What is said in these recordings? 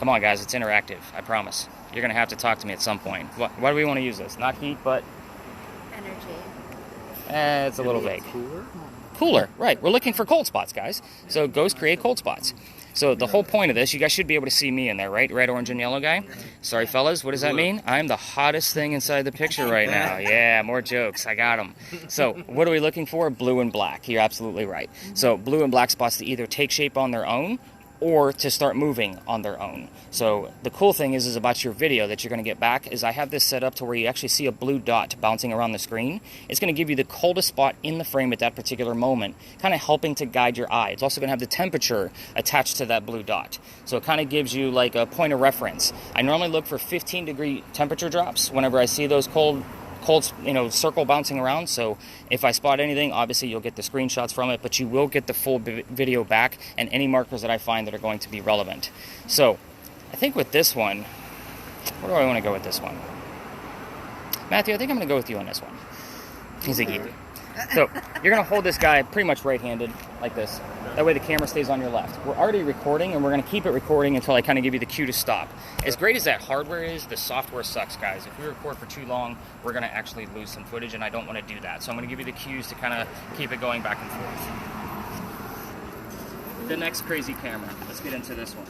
Come on, guys, it's interactive. I promise. You're going to have to talk to me at some point. Why do we want to use this? Not heat, but... energy. It's a little vague. Cooler, right. We're looking for cold spots, guys. So ghosts create cold spots. So the whole point of this, you guys should be able to see me in there, right? Red, orange, and yellow guy. Sorry, fellas. What does that mean? I'm the hottest thing inside the picture right now. Yeah, more jokes. I got them. So what are we looking for? Blue and black. You're absolutely right. So blue and black spots to either take shape on their own or to start moving on their own. So the cool thing is about your video that you're going to get back is I have this set up to where you actually see a blue dot bouncing around the screen. It's going to give you the coldest spot in the frame at that particular moment, kind of helping to guide your eye. It's also going to have the temperature attached to that blue dot. So it kind of gives you like a point of reference. I normally look for 15-degree temperature drops whenever I see those cold, circle bouncing around. So if I spot anything, obviously you'll get the screenshots from it, but you will get the full video back and any markers that I find that are going to be relevant. So I think with this one, where do I want to go with this one? Matthew, I think I'm going to go with you on this one. He's a geek. So you're going to hold this guy pretty much right-handed like this. That way the camera stays on your left. We're already recording, and we're going to keep it recording until I kind of give you the cue to stop. As great as that hardware is, the software sucks, guys. If we record for too long, we're going to actually lose some footage, and I don't want to do that. So I'm going to give you the cues to kind of keep it going back and forth. The next crazy camera. Let's get into this one.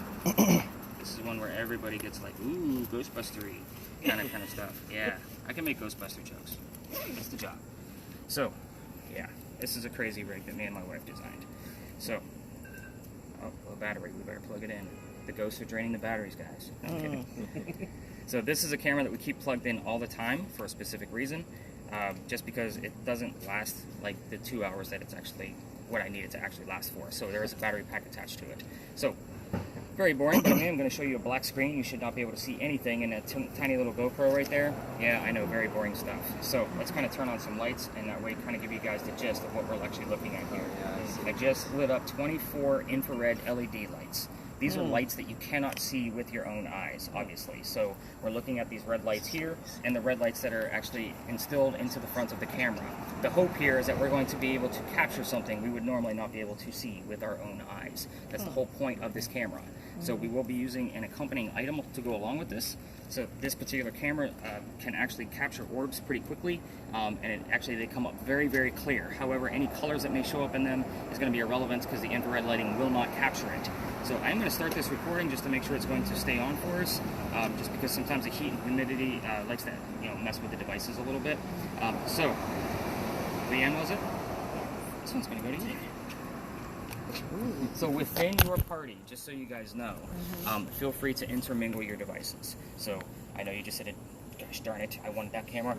This is one where everybody gets like, ooh, Ghostbustery kind of stuff. Yeah, I can make Ghostbuster jokes. That's the job. So, yeah, this is a crazy rig that me and my wife designed. So, a battery, we better plug it in. The ghosts are draining the batteries, guys. No, I'm kidding. So this is a camera that we keep plugged in all the time for a specific reason, just because it doesn't last like the 2 hours that it's actually what I need it to actually last for. So there is a battery pack attached to it. So, very boring, but I'm going to show you a black screen. You should not be able to see anything in that tiny little GoPro right there. Yeah, I know, very boring stuff. So let's kind of turn on some lights, and that way kind of give you guys the gist of what we're actually looking at here. I just lit up 24 infrared LED lights. These are lights that you cannot see with your own eyes, obviously. So we're looking at these red lights here and the red lights that are actually instilled into the front of the camera. The hope here is that we're going to be able to capture something we would normally not be able to see with our own eyes. That's the whole point of this camera. So we will be using an accompanying item to go along with this. So this particular camera can actually capture orbs pretty quickly, and they come up very, very clear. However, any colors that may show up in them is going to be irrelevant because the infrared lighting will not capture it. So I'm going to start this recording just to make sure it's going to stay on for us, just because sometimes the heat and humidity likes to mess with the devices a little bit. So, Leanne, was it? This one's going to go to you. So within your party, just so you guys know, feel free to intermingle your devices. So I know you just said it, gosh darn it, I wanted that camera.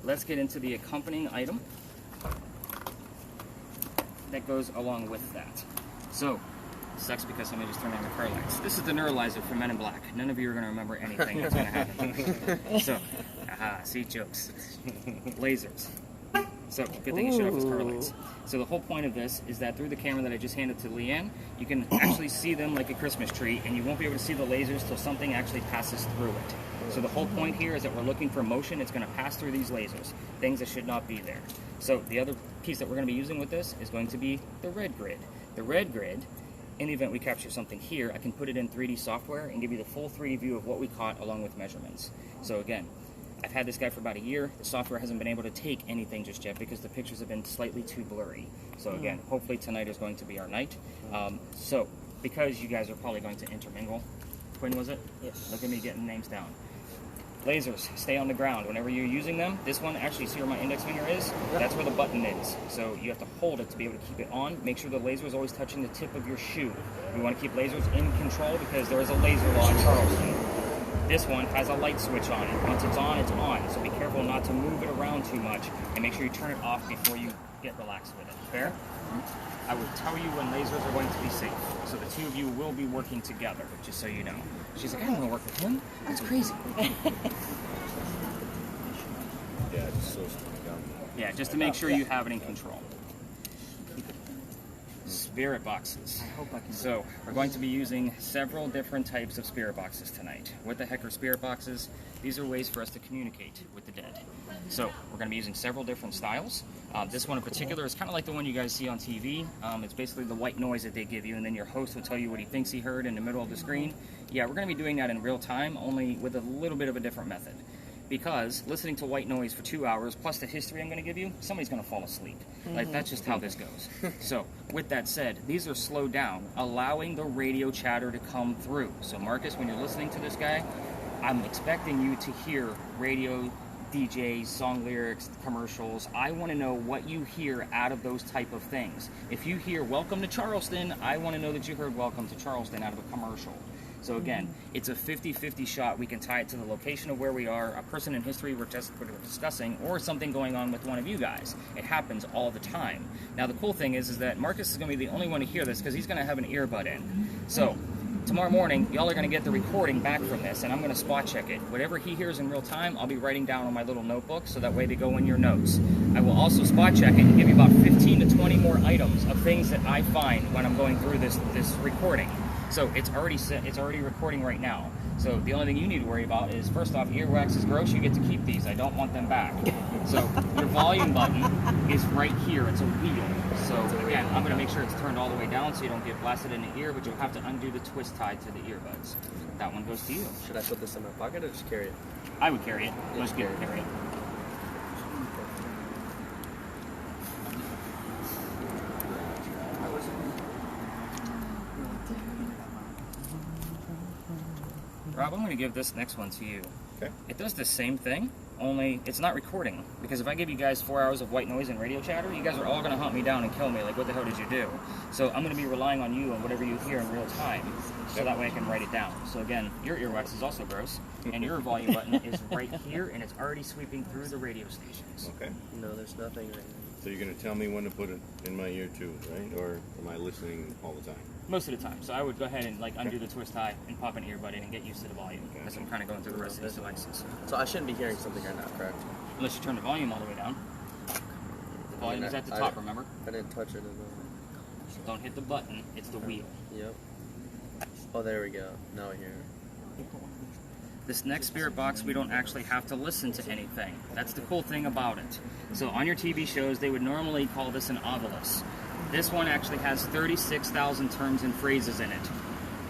Let's get into the accompanying item that goes along with that. So, sucks because somebody just turned on the car lights. This is the neuralizer for Men in Black. None of you are going to remember anything that's going to happen. So, see, jokes. Lasers. So, good thing you shut off his car lights. So the whole point of this is that through the camera that I just handed to Leanne, you can actually see them like a Christmas tree, and you won't be able to see the lasers till something actually passes through it. So the whole point here is that we're looking for motion. It's going to pass through these lasers, things that should not be there. So the other piece that we're going to be using with this is going to be the red grid. The red grid, in the event we capture something here, I can put it in 3D software and give you the full 3D view of what we caught along with measurements. So again, I've had this guy for about a year. The software hasn't been able to take anything just yet because the pictures have been slightly too blurry. So again, hopefully tonight is going to be our night. So because you guys are probably going to intermingle, Quinn, was it? Yes. Look at me getting names down. Lasers, stay on the ground. Whenever you're using them, this one, actually, see where my index finger is? That's where the button is. So you have to hold it to be able to keep it on. Make sure the laser is always touching the tip of your shoe. We want to keep lasers in control because there is a laser law in Charleston. This one has a light switch on it. Once it's on, it's on. So be careful not to move it around too much, and make sure you turn it off before you get relaxed with it. Fair? I will tell you when lasers are going to be safe. So the two of you will be working together, just so you know. She's like, I don't want to work with him. That's crazy. Yeah, just to make sure you have it in control. spirit boxes. I hope I can. So we're going to be using several different types of spirit boxes tonight. What the heck are spirit boxes? These are ways for us to communicate with the dead. So we're going to be using several different styles. This one in particular is kind of like the one you guys see on TV. It's basically the white noise that they give you, and then your host will tell you what he thinks he heard in the middle of the screen. Yeah, we're going to be doing that in real time, only with a little bit of a different method. Because listening to white noise for 2 hours, plus the history I'm going to give you, somebody's going to fall asleep. Like, that's just how this goes. So, with that said, these are slowed down, allowing the radio chatter to come through. So, Marcus, when you're listening to this guy, I'm expecting you to hear radio, DJs, song lyrics, commercials. I want to know what you hear out of those type of things. If you hear "Welcome to Charleston," I want to know that you heard "Welcome to Charleston" out of a commercial. So again, it's a 50-50 shot. We can tie it to the location of where we are, a person in history we're discussing, or something going on with one of you guys. It happens all the time. Now the cool thing is that Marcus is going to be the only one to hear this because he's going to have an earbud in. So tomorrow morning, y'all are going to get the recording back from this, and I'm going to spot check it. Whatever he hears in real time, I'll be writing down on my little notebook, so that way they go in your notes. I will also spot check it and give you about 15 to 20 more items of things that I find when I'm going through this recording. So it's already set, it's already recording right now. So the only thing you need to worry about is, first off, earwax is gross, you get to keep these. I don't want them back. So your volume button is right here, it's a wheel. So again, I'm going to make sure it's turned all the way down so you don't get blasted in the ear, but you'll have to undo the twist tie to the earbuds. That one goes to you. Should I put this in my pocket or just carry it? I would carry it. Most people carry it. Rob, I'm going to give this next one to you. Okay. It does the same thing, only it's not recording. Because if I give you guys 4 hours of white noise and radio chatter, you guys are all going to hunt me down and kill me. Like, what the hell did you do? So I'm going to be relying on you and whatever you hear in real time, so that way I can write it down. So again, your earwax is also gross, and your volume button is right here, and it's already sweeping through the radio stations. Okay. No, there's nothing right now. So you're going to tell me when to put it in my ear too, right? Or am I listening all the time? Most of the time. So I would go ahead and undo the twist tie and pop an earbud in and get used to the volume. Because I'm kind of going through the rest of these devices. So I shouldn't be hearing something right now, correct? Unless you turn the volume all the way down. The volume is at the top, remember? I didn't touch it. Don't hit the button, it's the wheel. Yep. Oh, there we go. Now I hear it. This next spirit box, we don't actually have to listen to anything. That's the cool thing about it. So on your TV shows, they would normally call this an obelisk. This one actually has 36,000 terms and phrases in it.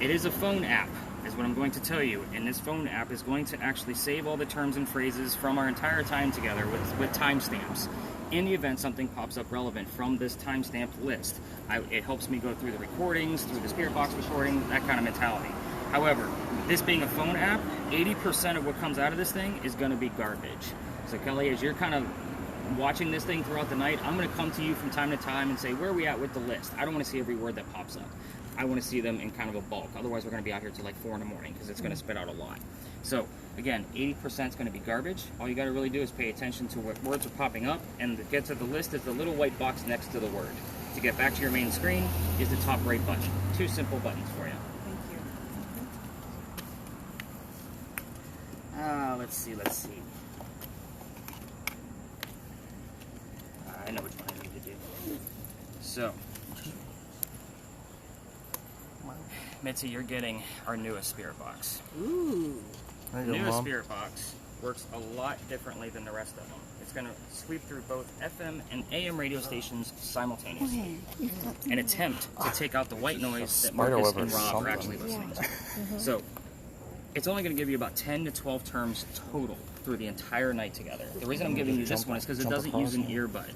It is a phone app, is what I'm going to tell you. And this phone app is going to actually save all the terms and phrases from our entire time together with timestamps. In the event something pops up relevant from this timestamped list, it helps me go through the recordings, through the spirit box recording, that kind of mentality. However, this being a phone app, 80% of what comes out of this thing is going to be garbage. So Kelly, as you're kind of watching this thing throughout the night, I'm going to come to you from time to time and say, where are we at with the list? I don't want to see every word that pops up. I want to see them in kind of a bulk. Otherwise, we're going to be out here till like 4 in the morning because it's going to spit out a lot. So again, 80% is going to be garbage. All you got to really do is pay attention to what words are popping up, and to get to the list is the little white box next to the word. To get back to your main screen is the top right button. 2 simple buttons for you. Let's see. I know which one I need to do. So, Mitzi, you're getting our newest spirit box. Ooh. The newest spirit box works a lot differently than the rest of them. It's going to sweep through both FM and AM radio stations simultaneously. An attempt to take out the white noise that Marcus and Rob are actually listening to. So, it's only going to give you about 10 to 12 terms total through the entire night together. The reason I'm giving you this one is because it doesn't use an earbud.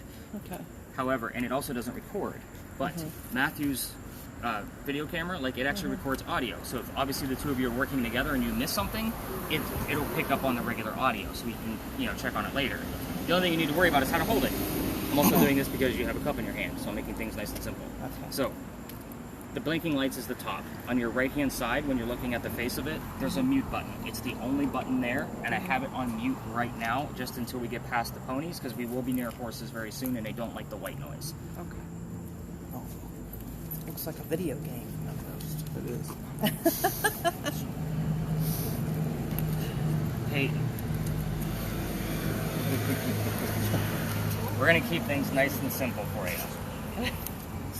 Okay. However, and it also doesn't record. But Matthew's video camera, like, it actually records audio. So if obviously the two of you are working together and you miss something, it'll pick up on the regular audio, so we can check on it later. The only thing you need to worry about is how to hold it. I'm also doing this because you have a cup in your hand, so I'm making things nice and simple. Okay. So the blinking lights is the top. On your right-hand side, when you're looking at the face of it, there's a mute button. It's the only button there, and I have it on mute right now, just until we get past the ponies, because we will be near horses very soon, and they don't like the white noise. Okay. Oh. Looks like a video game almost. It is. Hey. We're going to keep things nice and simple for you.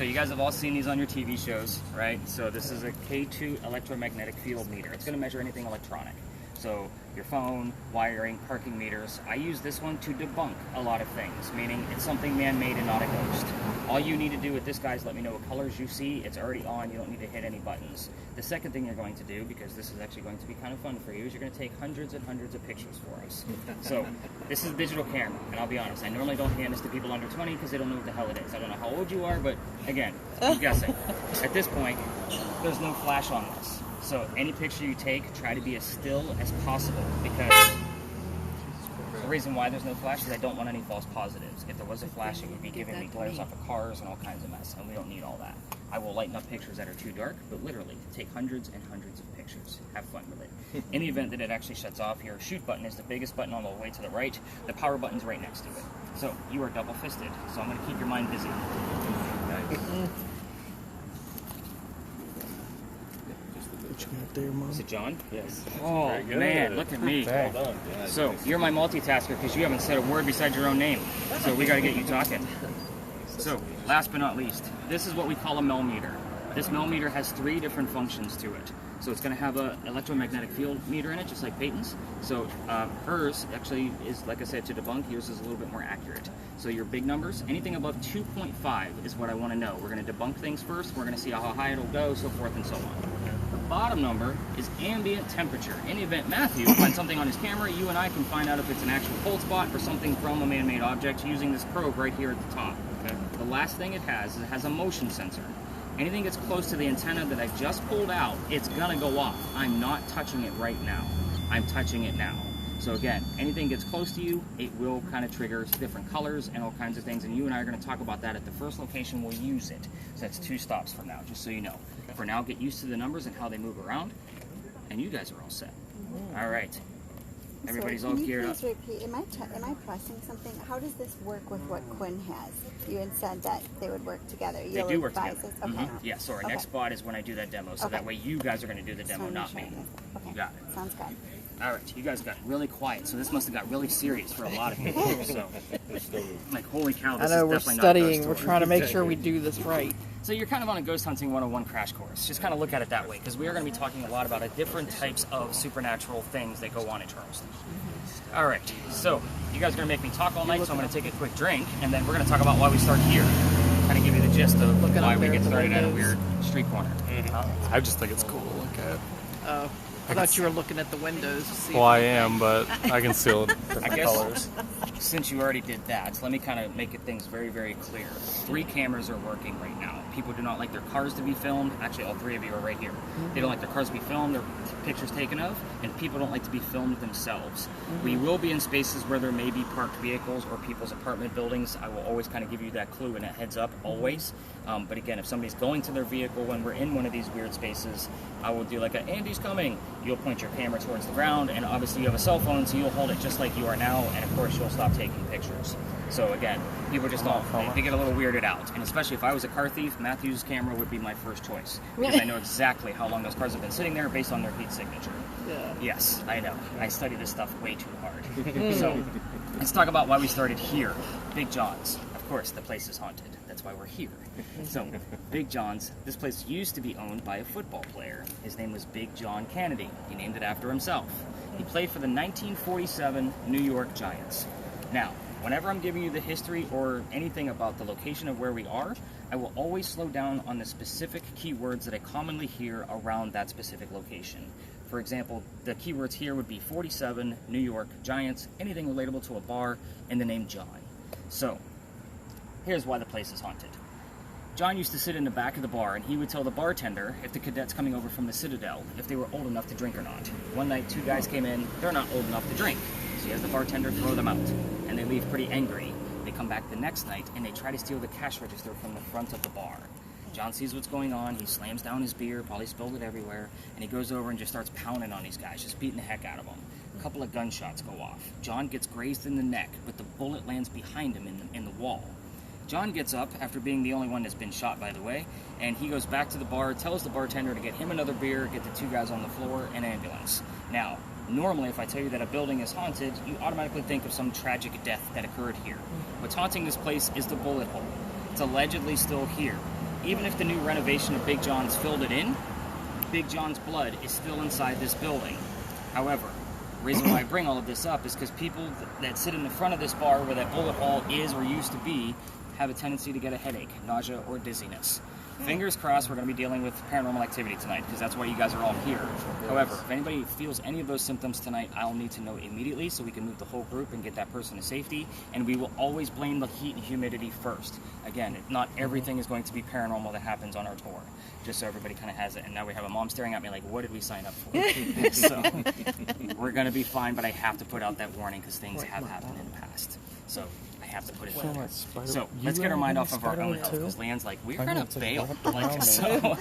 So you guys have all seen these on your TV shows, right? So this is a K2 electromagnetic field meter. It's going to measure anything electronic. So your phone, wiring, parking meters. I use this one to debunk a lot of things, meaning it's something man-made and not a ghost. All you need to do with this, guys, let me know what colors you see. It's already on. You don't need to hit any buttons. The second thing you're going to do, because this is actually going to be kind of fun for you, is you're going to take hundreds and hundreds of pictures for us. So this is a digital camera, and I'll be honest, I normally don't hand this to people under 20 because they don't know what the hell it is. I don't know how old you are, but again, I'm guessing. At this point, there's no flash on this. So any picture you take, try to be as still as possible, because the reason why there's no flash is I don't want any false positives. If there was a flash, it would be giving me glares off of cars and all kinds of mess, and we don't need all that. I will lighten up pictures that are too dark, but literally take hundreds and hundreds of pictures. Have fun with it. In the event that it actually shuts off, your shoot button is the biggest button all the way to the right. The power button's right next to it. So you are double-fisted, so I'm going to keep your mind busy. Nice. What you got there, Mom? Is it John? Yes. Oh, man, look at me. Well done. Yeah, So, you're my multitasker because you haven't said a word besides your own name. So, we got to get you talking. So, last but not least, this is what we call a millimeter. This millimeter has 3 different functions to it. So, it's going to have an electromagnetic field meter in it, just like Peyton's. So, hers actually is, like I said, to debunk, yours is a little bit more accurate. So, your big numbers, anything above 2.5 is what I want to know. We're going to debunk things first. We're going to see how high it'll go, so forth and so on. Bottom number is ambient temperature. In the event Matthew finds something on his camera, you and I can find out if it's an actual cold spot or something from a man-made object using this probe right here at the top. Okay. The last thing it has a motion sensor. Anything that's close to the antenna that I just pulled out, it's gonna go off. I'm not touching it right now. I'm touching it now. So again, anything gets close to you, it will kind of trigger different colors and all kinds of things, and you and I are going to talk about that at the first location we'll use it. So that's 2 stops from now, just so you know. Okay. For now, get used to the numbers and how they move around, and you guys are all set. All right. Everybody's all geared up. Repeat, am I pressing something? How does this work with what Quinn has? You had said that they would work together. They do work together. Okay. Mm-hmm. Yeah, so our next spot is when I do that demo, so that way you guys are going to do the demo, not me. Okay. You got it. Sounds good. All right, you guys got really quiet, so this must have got really serious for a lot of people. So, like, holy cow, this I know, is we're definitely studying. not a We're ghost trying to story. make sure we do this right. So you're kind of on a Ghost Hunting 101 crash course. Just kind of look at it that way, because we are going to be talking a lot about different types of supernatural things that go on at Charleston. All right, so you guys are going to make me talk all night, so I'm going to take a quick drink, and then we're going to talk about why we start here. Kind of give you the gist of why we get started at a weird street corner. I just think it's cool to look at. Oh, I thought you were looking at the windows to see. Well, I am, but I can seal different I guess colors. since you already did that, let me kind of make things very, very clear. 3 cameras are working right now. People do not like their cars to be filmed. Actually, all 3 of you are right here. They don't like their cars to be filmed, their pictures taken of, and people don't like to be filmed themselves. We will be in spaces where there may be parked vehicles or people's apartment buildings. I will always kind of give you that clue and that heads up, always. But again, if somebody's going to their vehicle when we're in one of these weird spaces, I will do like a, Andy's coming. You'll point your camera towards the ground, and obviously you have a cell phone, so you'll hold it just like you are now, and of course you'll stop taking pictures. So again, people just don't, they get a little weirded out. And especially if I was a car thief, Matthew's camera would be my first choice. Because I know exactly how long those cars have been sitting there based on their heat signature. Yeah. Yes, I know. I study this stuff way too hard. So let's talk about why we started here. Big John's. Of course, the place is haunted. That's why we're here. So, Big John's, this place used to be owned by a football player. His name was Big John Kennedy. He named it after himself. He played for the 1947 New York Giants. Now, whenever I'm giving you the history or anything about the location of where we are, I will always slow down on the specific keywords that I commonly hear around that specific location. For example, the keywords here would be 47, New York, Giants, anything relatable to a bar, and the name John. So, here's why the place is haunted. John used to sit in the back of the bar, and he would tell the bartender if the cadets coming over from the Citadel, if they were old enough to drink or not. One night, 2 guys came in, they're not old enough to drink. So he has the bartender throw them out, and they leave pretty angry. They come back the next night, and they try to steal the cash register from the front of the bar. John sees what's going on, he slams down his beer, probably spilled it everywhere, and he goes over and just starts pounding on these guys, just beating the heck out of them. A couple of gunshots go off. John gets grazed in the neck, but the bullet lands behind him in the wall. John gets up, after being the only one that's been shot, by the way, and he goes back to the bar, tells the bartender to get him another beer, get the 2 guys on the floor, and ambulance. Now, normally if I tell you that a building is haunted, you automatically think of some tragic death that occurred here. What's haunting this place is the bullet hole. It's allegedly still here. even if the new renovation of Big John's filled it in, Big John's blood is still inside this building. However, the reason why I bring all of this up is because people that sit in the front of this bar where that bullet hole is or used to be have a tendency to get a headache, nausea, or dizziness. Fingers crossed we're going to be dealing with paranormal activity tonight, because that's why you guys are all here. However, if anybody feels any of those symptoms tonight, I'll need to know immediately so we can move the whole group and get that person to safety. And we will always blame the heat and humidity first. Again, not everything is going to be paranormal that happens on our tour, just so everybody kind of has it. And now we have a mom staring at me like, what did we sign up for? So we're going to be fine, but I have to put out that warning because things have happened in the past. So I have to put it out there. So let's get our mind off of our own health, because Leanne's like, we're going to bail. Like, so,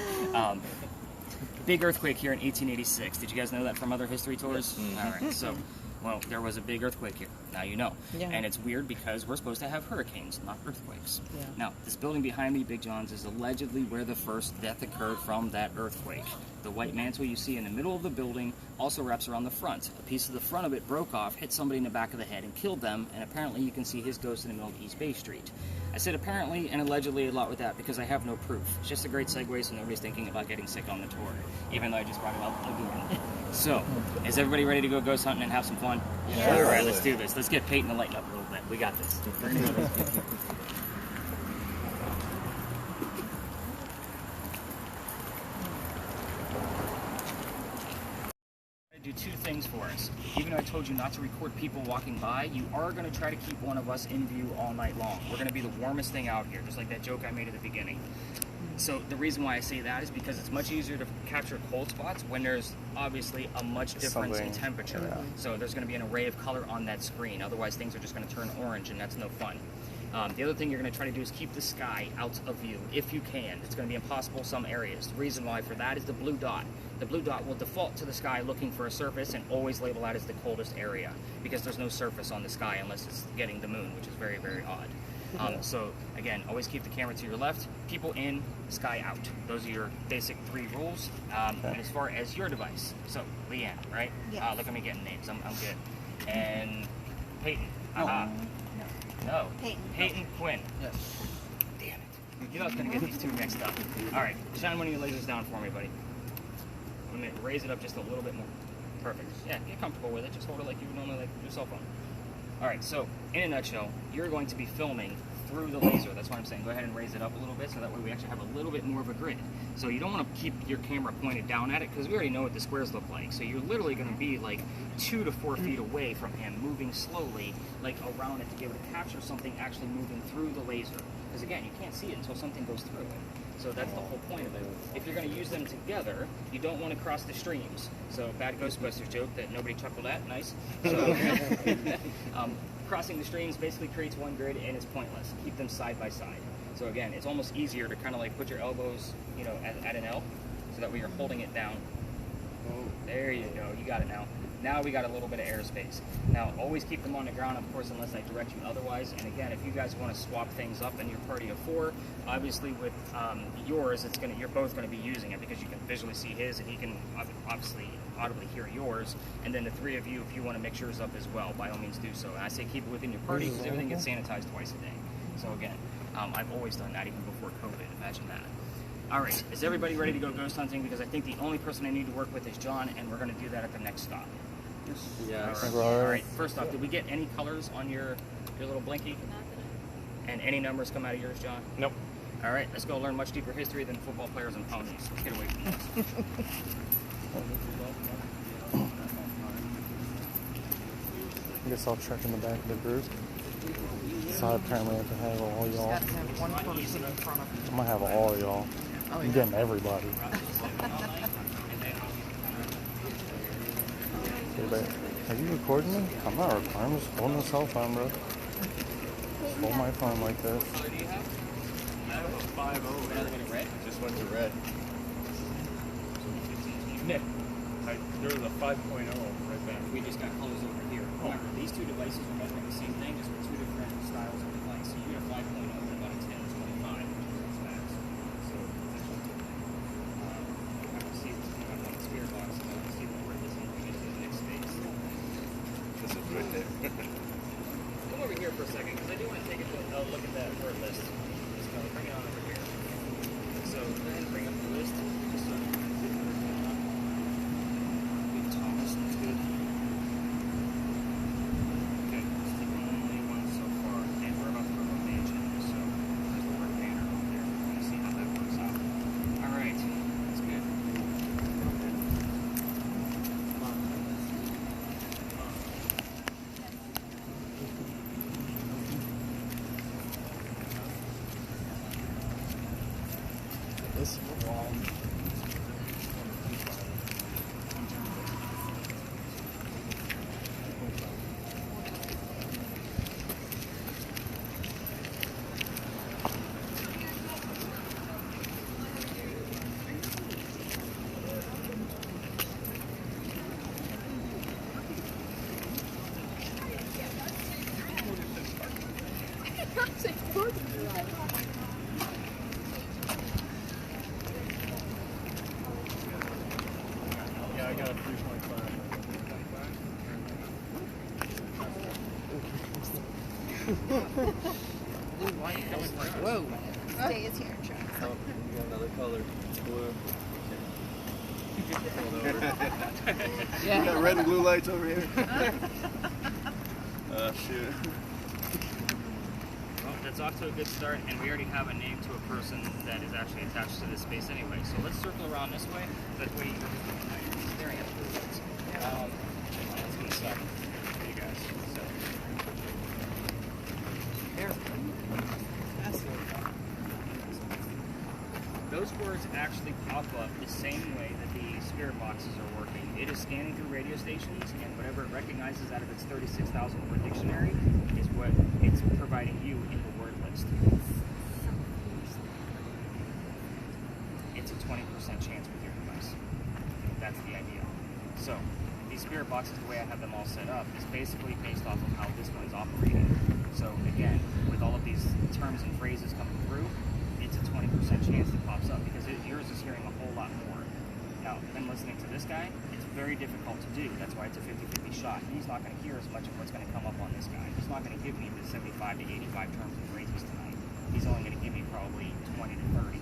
big earthquake here in 1886. Did you guys know that from other history tours? All right, so, well, there was a big earthquake here. Now you know. Yeah. And it's weird because we're supposed to have hurricanes, not earthquakes. Yeah. Now, this building behind me, Big John's, is allegedly where the first death occurred from that earthquake. The white mantle you see in the middle of the building also wraps around the front. A piece of the front of it broke off, hit somebody in the back of the head, and killed them, and apparently you can see his ghost in the middle of East Bay Street. I said apparently and allegedly a lot with that because I have no proof. It's just a great segue so nobody's thinking about getting sick on the tour, even though I just brought it up again. So, is everybody ready to go ghost hunting and have some fun? Yeah. All right, let's do this. Let's get Peyton to lighten up a little bit. We got this. We're gonna do this. Do two things for us. Even though I told you not to record people walking by, you are going to try to keep one of us in view all night long. We're going to be the warmest thing out here, just like that joke I made at the beginning. So the reason why I say that is because it's much easier to capture cold spots when there's obviously a much difference in temperature. Yeah. So there's going to be an array of color on that screen. Otherwise things are just going to turn orange, and that's no fun. The other thing you're going to try to do is keep the sky out of view, if you can. It's going to be impossible in some areas. The reason why for that is the blue dot. The blue dot will default to the sky looking for a surface and always label that as the coldest area, because there's no surface on the sky unless it's getting the moon, which is very, very odd. So, again, always keep the camera to your left, people in, sky out. Those are your basic 3 rules. And as far as your device, so, Leanne, right? Yes. Look at me getting names. I'm good. And Peyton. No. Peyton Quinn. Yes. Damn it. You know I was going to get these two mixed up. All right. Shine one of your lasers down for me, buddy. I'm going to raise it up just a little bit more. Perfect. Yeah, get comfortable with it. Just hold it like you would normally like your cell phone. All right. So, in a nutshell, you're going to be filming through the laser. That's why I'm saying go ahead and raise it up a little bit so that way we actually have a little bit more of a grid. So you don't want to keep your camera pointed down at it because we already know what the squares look like. So you're literally going to be like 2 to 4 feet away from him, moving slowly like around it to be able to capture something actually moving through the laser. Because again, you can't see it until something goes through it. So that's the whole point of it. If you're going to use them together, you don't want to cross the streams. So bad Ghostbusters joke that nobody chuckled at. Nice. So, crossing the streams basically creates one grid and it's pointless. Keep them side by side. So again, it's almost easier to kind of like put your elbows, you know, at an L, so that way you're holding it down. Oh, there you go. You got it now. Now we got a little bit of airspace. Now, always keep them on the ground, of course, unless I direct you otherwise. And again, if you guys want to swap things up in your party of 4, obviously with yours, you're both going to be using it because you can visually see his and he can obviously audibly hear yours. And then the 3 of you, if you want to mix yours up as well, by all means do so. And I say keep it within your party because everything gets sanitized twice a day. So again, I've always done that even before COVID. Imagine that. All right, is everybody ready to go ghost hunting? Because I think the only person I need to work with is John, and we're going to do that at the next stop. Yeah. All right. First off, did we get any colors on your little blinky? And any numbers come out of yours, John? Nope. All right, let's go learn much deeper history than football players and ponies. Let's get away from this. I guess I'll check in the back of the group. So apparently I have to have all Just y'all. got to have one person in front of you. I'm gonna have all y'all. Oh, I'm yeah. getting everybody. Okay, but are you recording me? I'm not recording. I'm just holding a cell phone, bro. Just hold my phone like this. What color do you have? I have a 5.0. Another one in red? Just went to red. Nick. There was a 5.0 right back. We just got colors over here. Remember, these 2 devices are measuring the same thing, just with 2 different styles of device. So you get a 5.0 and about a 10 to 25, which is max. So it's actually I want to see what's going on the spirit box. I want to see what this is going to the next space. This is right there. Come over here for a second, because I do want to take a look at that word list. Just bring it on over here. This wall. Yeah, I got a 3.5. Whoa. Stays here. Oh, you got another color. Blue. Yeah. Got red and blue lights over here. Shoot. Well, that's off to a good start, and we already have a name to a person that is actually attached to this space anyway. So let's circle around this way. That way you're staring at the blue lights. That's going to suck for you guys. So. Those words actually pop up the same way that the spirit boxes are working. It is scanning through radio stations, and whatever it recognizes out of its 36,000 word dictionary is what it's providing you in the word list. It's a 20% chance with your device. That's the idea. So, these spirit boxes, the way I have them all set up, is basically based off of how this one's operating. So, again, with all of these terms and phrases coming through, it's a 20% chance that pops up because yours is hearing a whole lot more. Now, then listening to this guy, it's very difficult to do. That's why it's a 50-50 shot. He's not going to hear as much of what's going to come up on this guy. He's not going to give me the 75 to 85 terms and phrases tonight. He's only going to give me probably 20 to 30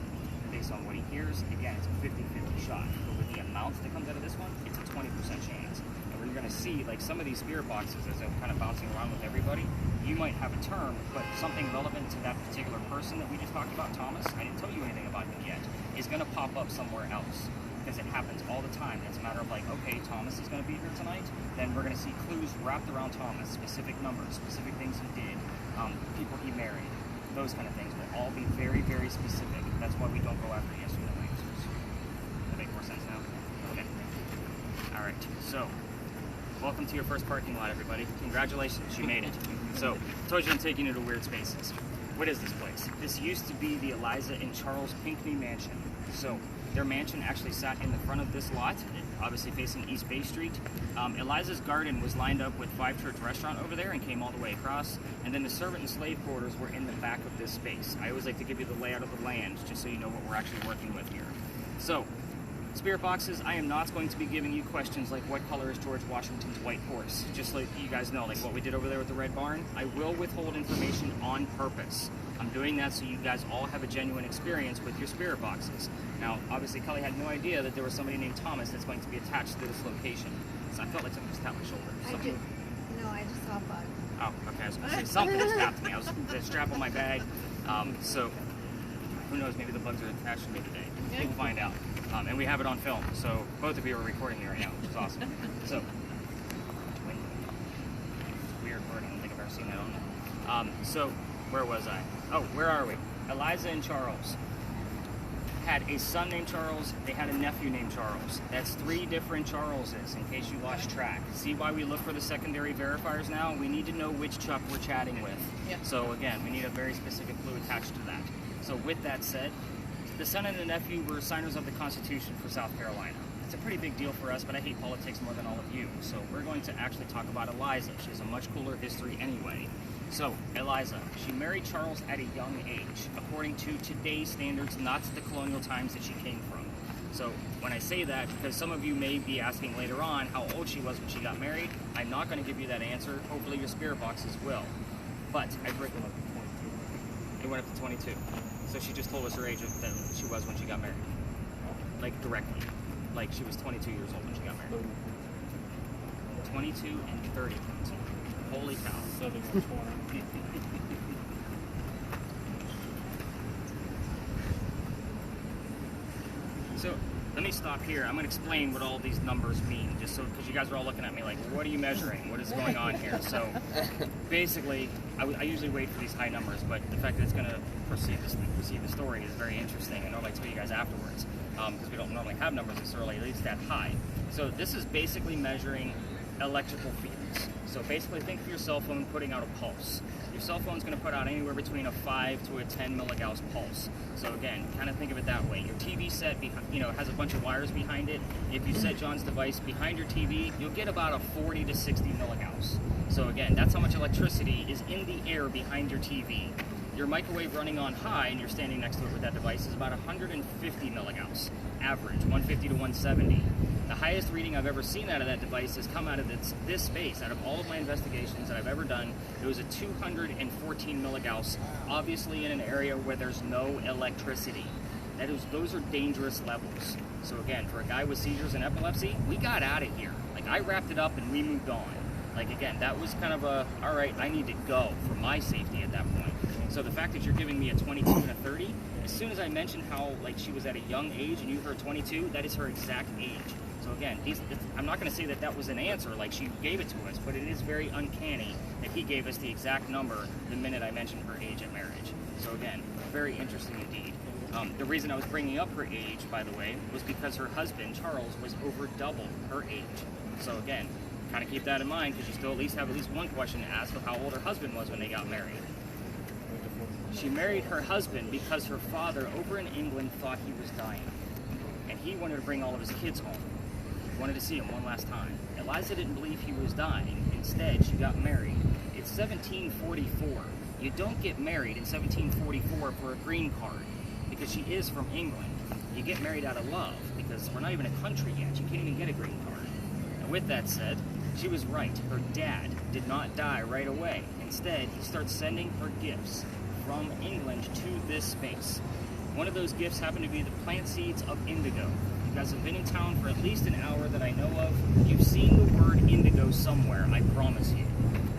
based on what he hears. Again, it's a 50-50 shot. But with the amount that comes out of this one, it's a 20% chance. And we're going to see, like some of these spirit boxes, as I'm kind of bouncing around with everybody, you might have a term, but something relevant to that particular person that we just talked about, Thomas, I didn't tell you anything about him yet, is going to pop up somewhere else. Because it happens all the time. It's a matter of like, okay, Thomas is going to be here tonight, then we're going to see clues wrapped around Thomas, specific numbers, specific things he did, people he married, those kind of things will all be very, very specific. That's why we don't go after yes or no answers. Does that make more sense now? Okay. All right, so welcome to your first parking lot, everybody. Congratulations, you made it. So, I told you I'm taking you to weird spaces. What is this place? This used to be the Eliza and Charles Pinckney mansion. So, their mansion actually sat in the front of this lot, obviously facing East Bay Street. Eliza's garden was lined up with Five Church Restaurant over there and came all the way across. And then the servant and slave quarters were in the back of this space. I always like to give you the layout of the land, just so you know what we're actually working with here. So, spirit boxes, I am not going to be giving you questions like what color is George Washington's white horse. Just like you guys know, like what we did over there with the Red Barn. I will withhold information on purpose. I'm doing that so you guys all have a genuine experience with your spirit boxes. Now, obviously, Kelly had no idea that there was somebody named Thomas that's going to be attached to this location. So I felt like something just tapped my shoulder. I just saw a bug. Oh, okay. I was going to say something just tapped me. I was the strap on my bag. So who knows? Maybe the bugs are attached to me today. We'll find out. And we have it on film, so both of you are recording me right now, which is awesome. So, weird word. I don't think I've ever seen that on there. So, where was I? Oh, where are we? Eliza and Charles had a son named Charles. They had a nephew named Charles. That's 3 different Charleses, in case you lost track. See why we look for the secondary verifiers now? We need to know which Chuck we're chatting with. Yep. So again, we need a very specific clue attached to that. So with that said, the son and the nephew were signers of the Constitution for South Carolina. It's a pretty big deal for us, but I hate politics more than all of you. So we're going to actually talk about Eliza. She has a much cooler history anyway. So, Eliza, she married Charles at a young age, according to today's standards, not the colonial times that she came from. So, when I say that, because some of you may be asking later on how old she was when she got married, I'm not going to give you that answer. Hopefully your spirit boxes will. But I've written up to 22. It went up to 22. So she just told us her age that she was when she got married. Like, directly. Like, she was 22 years old when she got married. 22 and 30. Holy cow. 720. So, let me stop here. I'm going to explain what all these numbers mean, just so, because you guys are all looking at me like, what are you measuring? What is going on here? So basically, I usually wait for these high numbers, but the fact that it's going to proceed the story is very interesting, and I'll tell you guys afterwards, because we don't normally have numbers this early, at least that high. So this is basically measuring electrical fields. So basically, think of your cell phone putting out a pulse. Your cell phone's going to put out anywhere between a 5 to a 10 milligauss pulse. So again, kind of think of it that way. Your TV set, has a bunch of wires behind it. If you set John's device behind your TV, you'll get about a 40 to 60 milligauss. So again, that's how much electricity is in the air behind your TV. Your microwave running on high, and you're standing next to it with that device, is about 150 milligauss, average, 150 to 170. The highest reading I've ever seen out of that device has come out of this space. Out of all of my investigations that I've ever done, it was a 214 milligauss, obviously in an area where there's no electricity. Those are dangerous levels. So again, for a guy with seizures and epilepsy, we got out of here. Like, I wrapped it up and we moved on. Like, again, that was kind of all right, I need to go for my safety at that point. So the fact that you're giving me a 22 and a 30, as soon as I mentioned how, like, she was at a young age and you heard 22, that is her exact age. So again, I'm not going to say that that was an answer, like she gave it to us, but it is very uncanny that he gave us the exact number the minute I mentioned her age at marriage. So again, very interesting indeed. The reason I was bringing up her age, by the way, was because her husband, Charles, was over double her age. So again, kind of keep that in mind, because you still at least have one question to ask of how old her husband was when they got married. She married her husband because her father over in England thought he was dying, and he wanted to bring all of his kids home. He wanted to see him one last time. Eliza didn't believe he was dying. Instead, she got married. It's 1744. You don't get married in 1744 for a green card, because she is from England. You get married out of love, because we're not even a country yet. You can't even get a green card. And with that said, she was right. Her dad did not die right away. Instead, he starts sending her gifts from England to this space. One of those gifts happened to be the plant seeds of indigo. You guys have been in town for at least an hour that I know of. You've seen the word indigo somewhere, I promise you.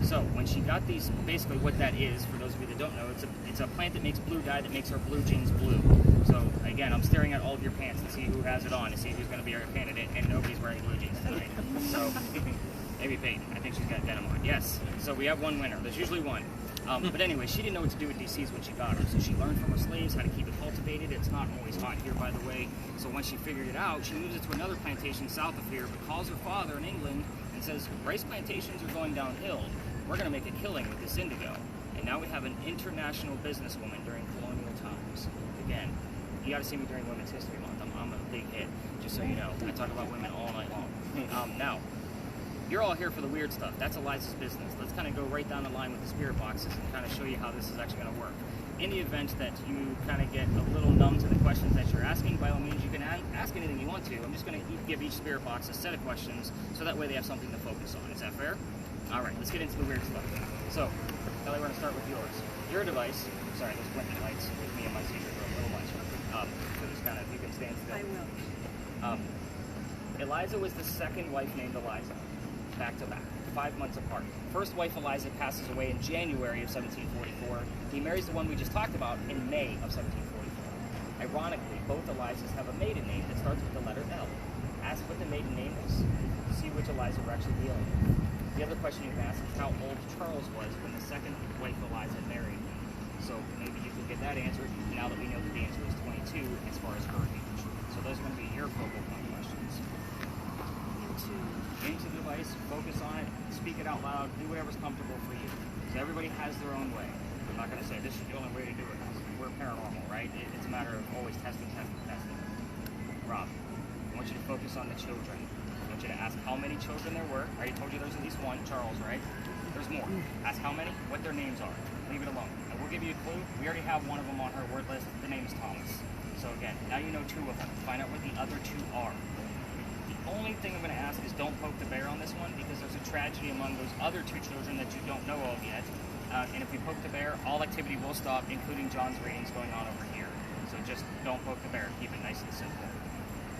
So when she got these, basically what that is, for those of you that don't know, it's a plant that makes blue dye that makes her blue jeans blue. So again, I'm staring at all of your pants to see who has it on, to see who's going to be our candidate, and nobody's wearing blue jeans tonight. So maybe Peyton. I think she's got denim on. Yes. So we have one winner. There's usually one. But anyway, she didn't know what to do with these seeds when she got them. So she learned from her slaves how to keep it cultivated. It's not always hot here, by the way. So once she figured it out, she moves it to another plantation south of here, but calls her father in England and says, rice plantations are going downhill. We're going to make a killing with this indigo. And now we have an international businesswoman during colonial times. Again, you got to see me during Women's History Month. I'm a big hit, just so you know. I talk about women all night long. Now, you're all here for the weird stuff. That's Eliza's business. Let's kind of go right down the line with the spirit boxes and kind of show you how this is actually going to work. In the event that you kind of get a little numb to the questions that you're asking, by all means, you can ask anything you want to. I'm just going to give each spirit box a set of questions, so that way they have something to focus on. Is that fair? All right, let's get into the weird stuff. So, Kelly, we're going to start with yours. Your device, sorry, those blinking lights with me and my seizures are a little much. So just kind of, you can stand still. I will. Eliza was the second wife named Eliza, back to back, 5 months apart. First wife Eliza passes away in January of 1744. He marries the one we just talked about in May of 1744. Ironically, both Elizas have a maiden name that starts with the letter L. Ask what the maiden name is. See which Eliza we're actually dealing with. The other question you can ask is how old Charles was when the second wife Eliza married him. So maybe you could get that answered now that we know that the answer is 22 as far as her age. So those are going to be your focal point questions. Into the device, focus on it, speak it out loud, do whatever's comfortable for you. So everybody has their own way. I'm not going to say this is the only way to do it. We're paranormal, right? It's a matter of always testing. Rob, I want you to focus on the children. I want you to ask how many children there were. I already told you there's at least one, Charles, right? There's more. Ask how many, what their names are. Leave it alone. And we'll give you a clue. We already have one of them on her word list. The name is Thomas. So again, now you know 2 of them. Find out what the other 2 are. The only thing I'm going to ask is don't poke the bear on this one, because there's a tragedy among those other 2 children that you don't know of yet. And if we poke the bear, all activity will stop, including John's readings going on over here. So just don't poke the bear. Keep it nice and simple.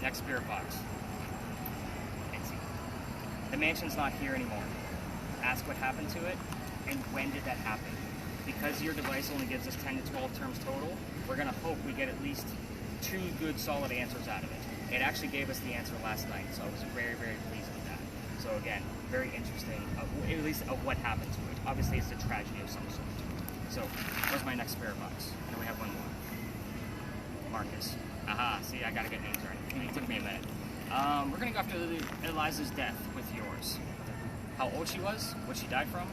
Next spirit box. MITZI. The mansion's not here anymore. Ask what happened to it, and when did that happen? Because your device only gives us 10 to 12 terms total, we're going to hope we get at least 2 good solid answers out of it. It actually gave us the answer last night, so I was very, very pleased with that. So again, very interesting, at least of what happened to it. Obviously, it's a tragedy of some sort. So, where's my next spirit box? I know we have one more. Marcus. Aha, see, I gotta get names right. It took me a minute. We're gonna go after Eliza's death with yours. How old she was, what she died from,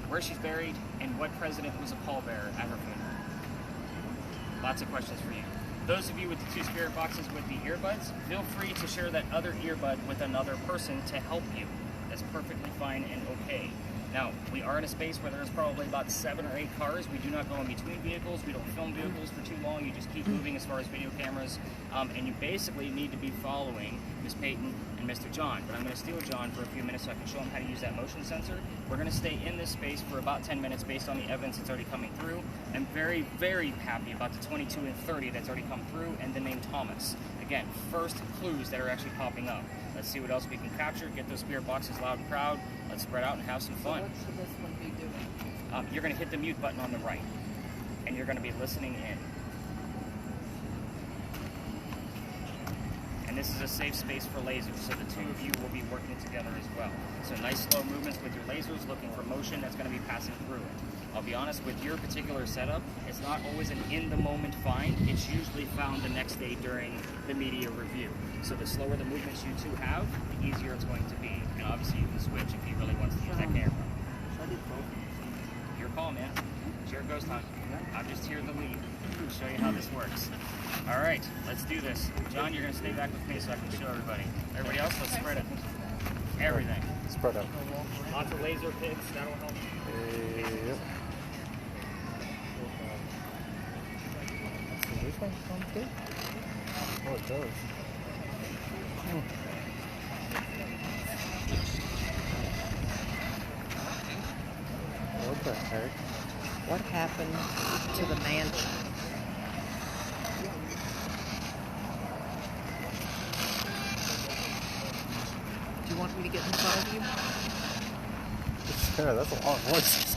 where she's buried, and what president was a pallbearer at her funeral. Lots of questions for you. Those of you with the 2 spirit boxes with the earbuds, feel free to share that other earbud with another person to help you. That's perfectly fine and okay. Now, we are in a space where there's probably about 7 or 8 cars. We do not go in between vehicles. We don't film vehicles for too long. You just keep moving as far as video cameras. And you basically need to be following Miss Peyton and Mr. John. But I'm going to steal John for a few minutes so I can show him how to use that motion sensor. We're going to stay in this space for about 10 minutes based on the evidence that's already coming through. I'm very, very happy about the 22 and 30 that's already come through and the name Thomas. Again, first clues that are actually popping up. Let's see what else we can capture, get those spirit boxes loud and proud. Let's spread out and have some fun. So what should this one be doing? You're going to hit the mute button on the right, and you're going to be listening in. And this is a safe space for lasers, so the 2 of you will be working together as well. So nice slow movements with your lasers, looking for motion that's going to be passing through it. I'll be honest, with your particular setup, it's not always an in-the-moment find. It's usually found the next day during the media review. So the slower the movements you 2 have, the easier it's going to be. And obviously you can switch if he really wants to use that camera. Your call, man. It's your ghost hunt. I'm just here to lead. Show you how this works. All right, let's do this. John, you're going to stay back with me so I can show everybody. Everybody else, let's spread it. Everything. Spread out. Lots of laser pits. That'll help. Yep. This one sounds good. Oh, it does. What the heck? What happened to the mansion? Do you want me to get in front of you? Yeah, that's a long voice.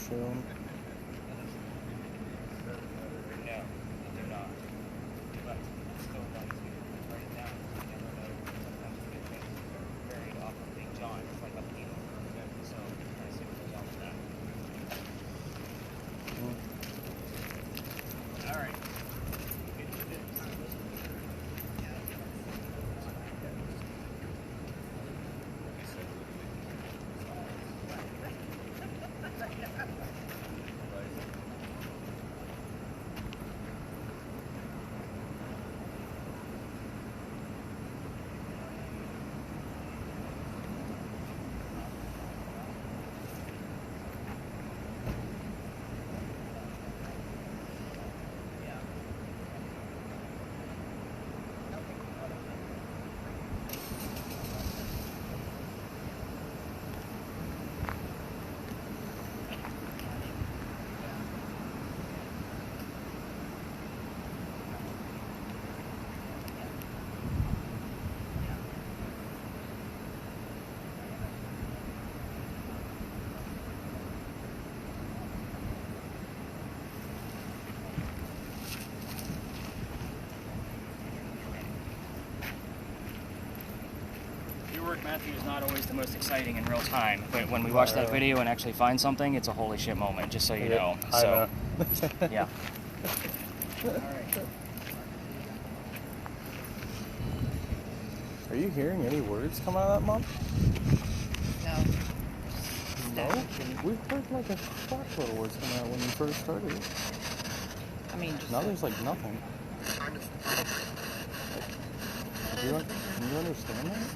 chilling. No, they're not. But still like to write it down. You never know. Sometimes we get things buried off of Big John. It's like a penal. So I see what goes on with that. All right. Your work, Matthew, is not always the most exciting in real time, but when we watch that video and actually find something, it's a holy shit moment, just so you know. So, yeah. Are you hearing any words come out of that, Mom? No. No? We heard like a fuckload of words coming out when you first started it. I mean, just Now there's like nothing. Can you understand that?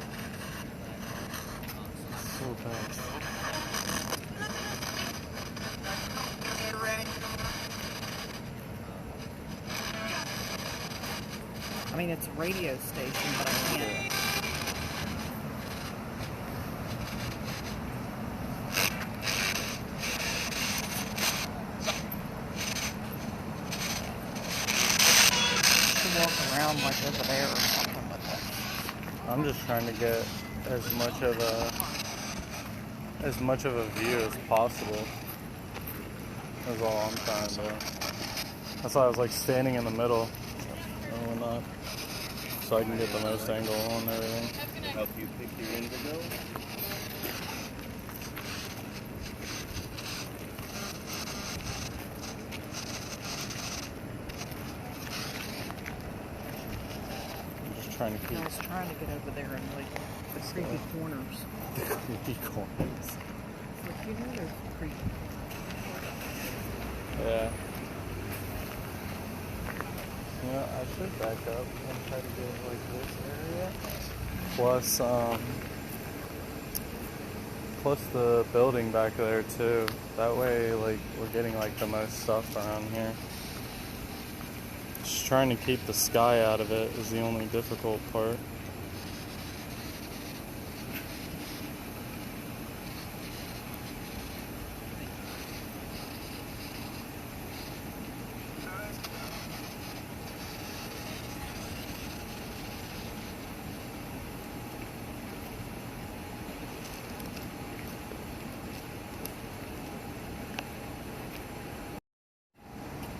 So fast. I mean, it's a radio station, but I can't. Walk around like over there or something with it. I'm just trying to get as much of a view as possible. That's all I'm trying to do. That's why I was like standing in the middle and whatnot, so I can get the most angle on everything. Help you pick your indigo? Trying to keep I was trying to get over there and like the creepy corners. creepy corners. Like, you know, they're creepy. Yeah. Yeah, I should back up and try to get like this area. Plus the building back there too. That way, like, we're getting like the most stuff around here. Just trying to keep the sky out of it is the only difficult part.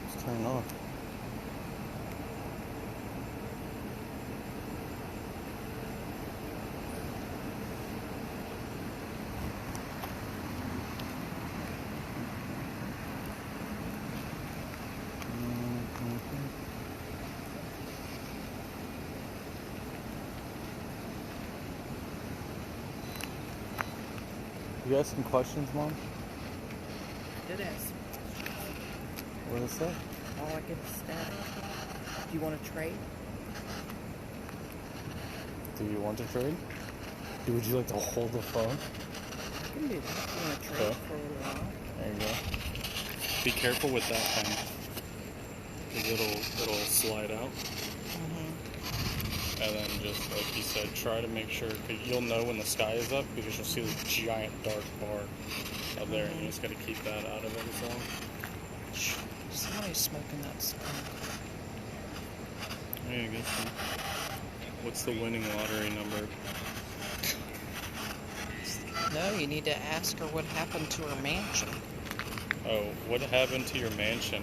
Let's turn it off. You got some questions, Mom? It is. What did it say? All I get is static. Do you want to trade? Do you want to trade? Would you like to hold the phone? I can do that. You want to trade Okay. for a little while? There you go. Be careful with that thing, because it'll slide out. And then just, like he said, try to make sure, cause you'll know when the sky is up because you'll see this giant dark bar up there, and you just gotta keep that out of it as well. Somebody's smoking that skunk. Yeah, I guess so. What's the winning lottery number? No, you need to ask her what happened to her mansion. Oh, Oh, what happened to your mansion?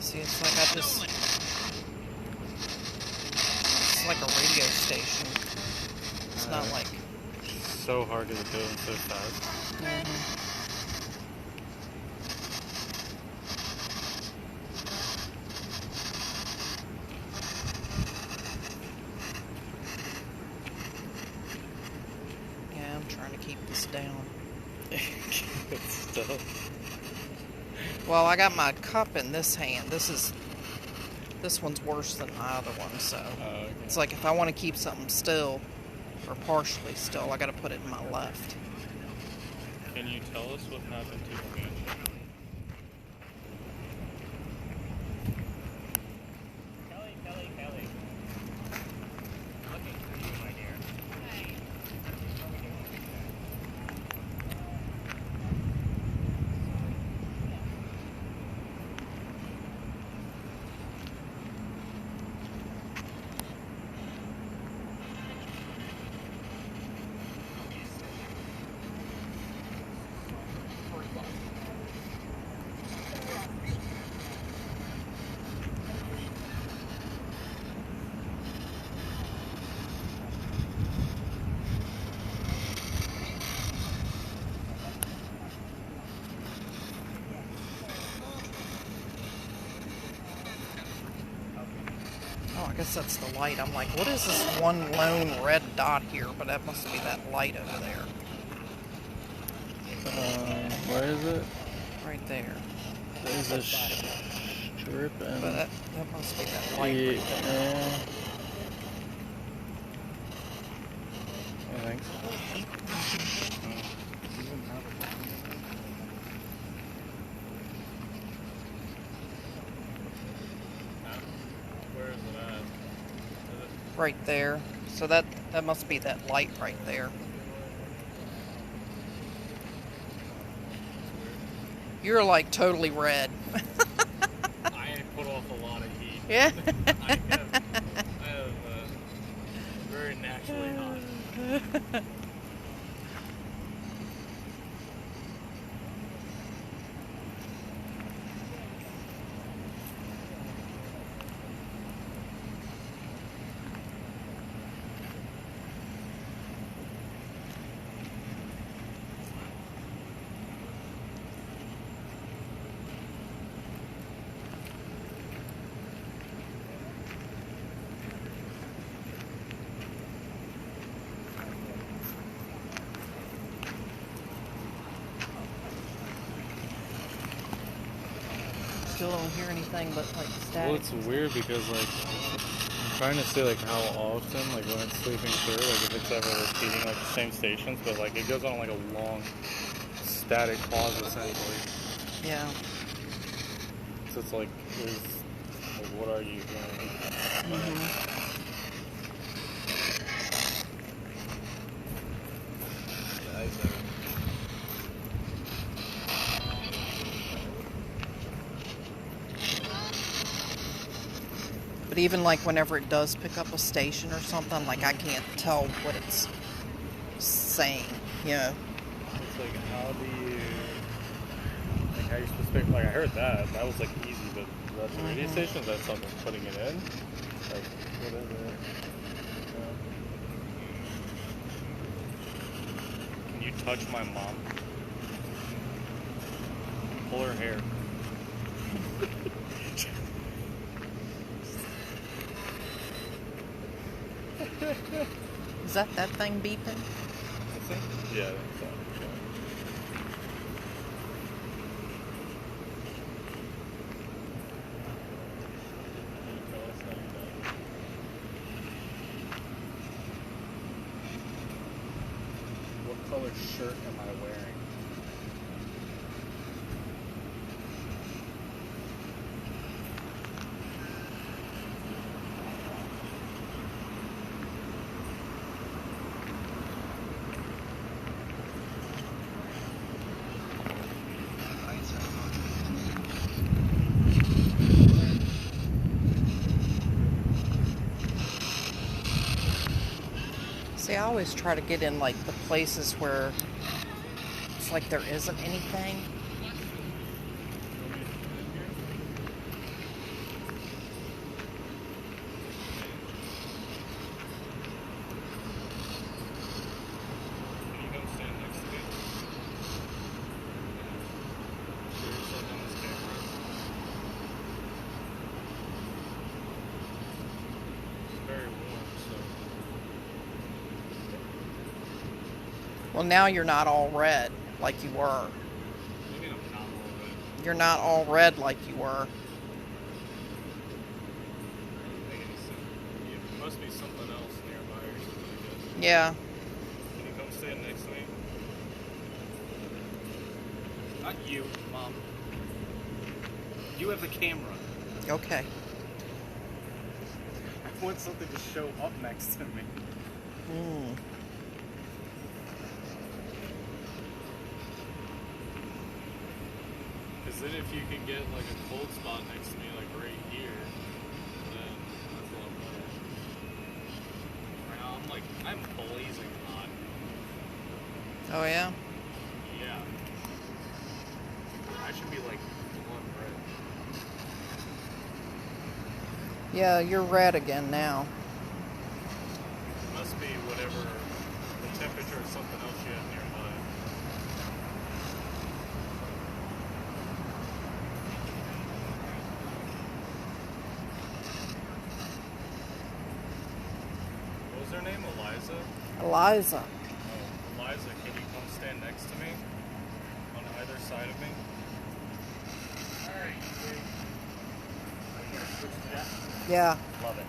See, it's like it's like a radio station. It's not like. So hard to do and so fast. Yeah, I'm trying to keep this down. Still. Well, I got my cup in this hand. This one's worse than my other one, so Okay. it's like if I want to keep something still or partially still, I got to put it in my left. Can you tell us what happened to your mansion? Kelly. Looking for you, my dear. Oh, I guess that's the light. I'm like, what is this one lone red dot here? But that must be that light over there. Where is it? Right there. There's a strip and... But that must be that light. Yeah, Right there. I think so. Where is it at? Right there. So that must be that light right there. You're like totally red. I put off a lot of heat. Yeah. I have very naturally hot. Still don't hear anything but like static. Well, it's weird because, like, I'm trying to see, like, how often, like, when it's sleeping through, like, if it's ever repeating, like, the same stations, but, like, it goes on, like, a long static pause, essentially. Yeah. So it's like, what are you doing? But even like whenever it does pick up a station or something, like I can't tell what it's saying, you know. It's like, how do you, like, how you supposed to pick, like, I heard that was, like, easy, but that's the radio station, that's something putting it in, like, whatever. Can you touch my mom? Pull her hair. Is that thing beeping? Yeah, that's that. What shirt am I wearing? See, I always try to get in like the places where it's like there isn't anything. Can you come stand next to me? Show yourself on this camera. It's very warm, so. Well, now you're not all red like you were. What do you mean I'm not all red? You're not all red like you were. Doesn't make any sense. There must be something else nearby or something, I guess. Yeah. Can you come stand next to me? Not you, Mom. You have the camera. Okay. I want something to show up next to me. Mm. Because then if you can get like a cold spot next to me, like right here, then that's a lot better. Right now I'm blazing hot. Oh yeah. Yeah. I should be like blood red. Yeah, you're red again now. Must be whatever the temperature of something else you have nearby. What was her name? Eliza? Eliza. Oh, Eliza, can you come stand next to me? On either side of me? Alright, Yeah. Love it.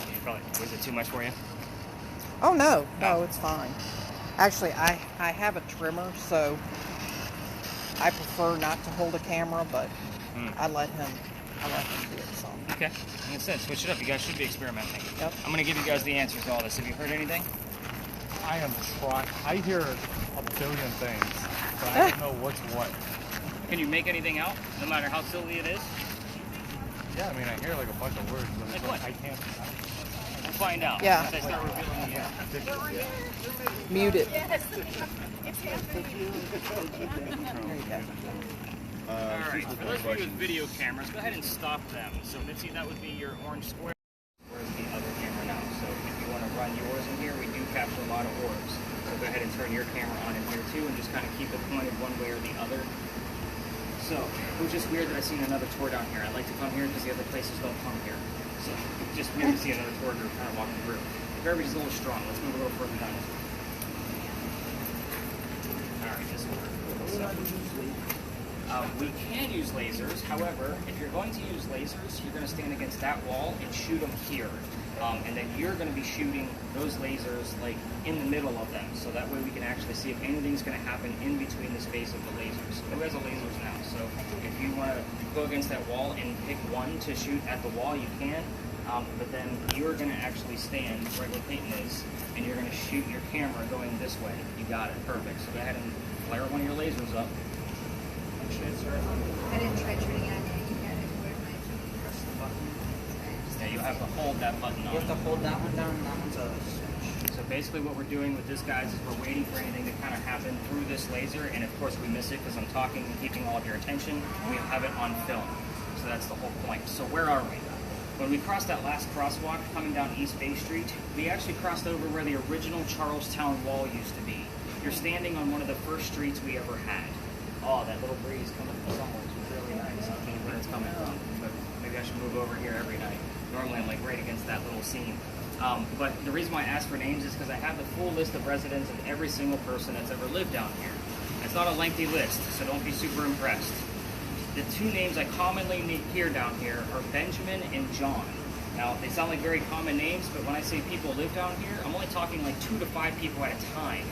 You probably, was it too much for you? Oh no, no, it's fine. Actually, I have a trimmer, so I prefer not to hold a camera, but I let him do it some. Okay. Like I said, switch it up. You guys should be experimenting. Yep. I'm going to give you guys the answers to all this. Have you heard anything? I am trying. I hear a billion things, but I don't know what's what. Can you make anything out, no matter how silly it is? Yeah, I mean, I hear like a bunch of words, but it's Like like, what? I can't. We'll find out. Yeah. Once I start revealing the Mute it. Alright, for those of you with video cameras, go ahead and stop them. So, Mitzi, that would be your orange square. Where's the other camera now? So, if you want to run yours in here, we do capture a lot of orbs. So, go ahead and turn your camera on in here too, and just kind of keep it pointed one way or the other. So, it was just weird that I seen another tour down here. I like to come here because the other places don't come here. So, just weird to see another tour group kind of walking through. The garbage is a little strong. Let's move a little further down. Alright, this will work. So, we can use lasers. However, if you're going to use lasers, you're going to stand against that wall and shoot them here. And then you're going to be shooting those lasers like in the middle of them. So that way we can actually see if anything's going to happen in between the space of the lasers. Who has the lasers now? So if you want to go against that wall and pick one to shoot at the wall, you can. But then you're going to actually stand right where Peyton is, and you're going to shoot your camera going this way. You got it. Perfect. So go ahead and flare one of your lasers up. I didn't try turning it on yet. You got it. Where am I? Press the button. Yeah, you have to hold that button on. You have to hold that one down and that one's a switch. So basically what we're doing with this, guys, is we're waiting for anything to kind of happen through this laser, and of course we miss it because I'm talking and keeping all of your attention, and we have it on film. So that's the whole point. So where are we? When we crossed that last crosswalk coming down East Bay Street, we actually crossed over where the original Charlestown Wall used to be. You're standing on one of the first streets we ever had. Oh, that little breeze coming from somewhere is really nice. I don't know where it's coming from, but maybe I should move over here every night. Normally I'm like right against that little scene. But the reason why I asked for names is because I have the full list of residents of every single person that's ever lived down here. It's not a lengthy list, so don't be super impressed. The two names I commonly hear down here are Benjamin and John. Now, they sound like very common names, but when I say people live down here, I'm only talking like 2 to 5 people at a time.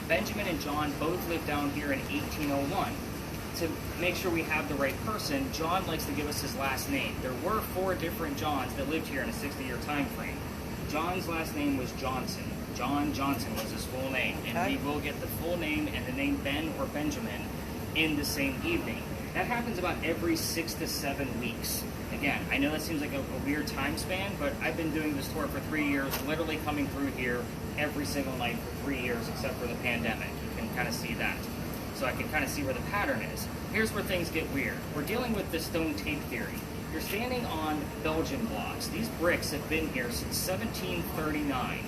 Benjamin and John both lived down here in 1801. To make sure we have the right person, John likes to give us his last name. There were 4 different Johns that lived here in a 60-year time frame. John's last name was Johnson. John Johnson was his full name, and we will get the full name and the name Ben or Benjamin in the same evening. That happens about every 6 to 7 weeks. Again, I know that seems like a weird time span, but I've been doing this tour for 3 years, literally coming through here every single night for 3 years, except for the pandemic. You can kind of see that. So I can kind of see where the pattern is. Here's where things get weird. We're dealing with the stone tape theory. You're standing on Belgian blocks. These bricks have been here since 1739.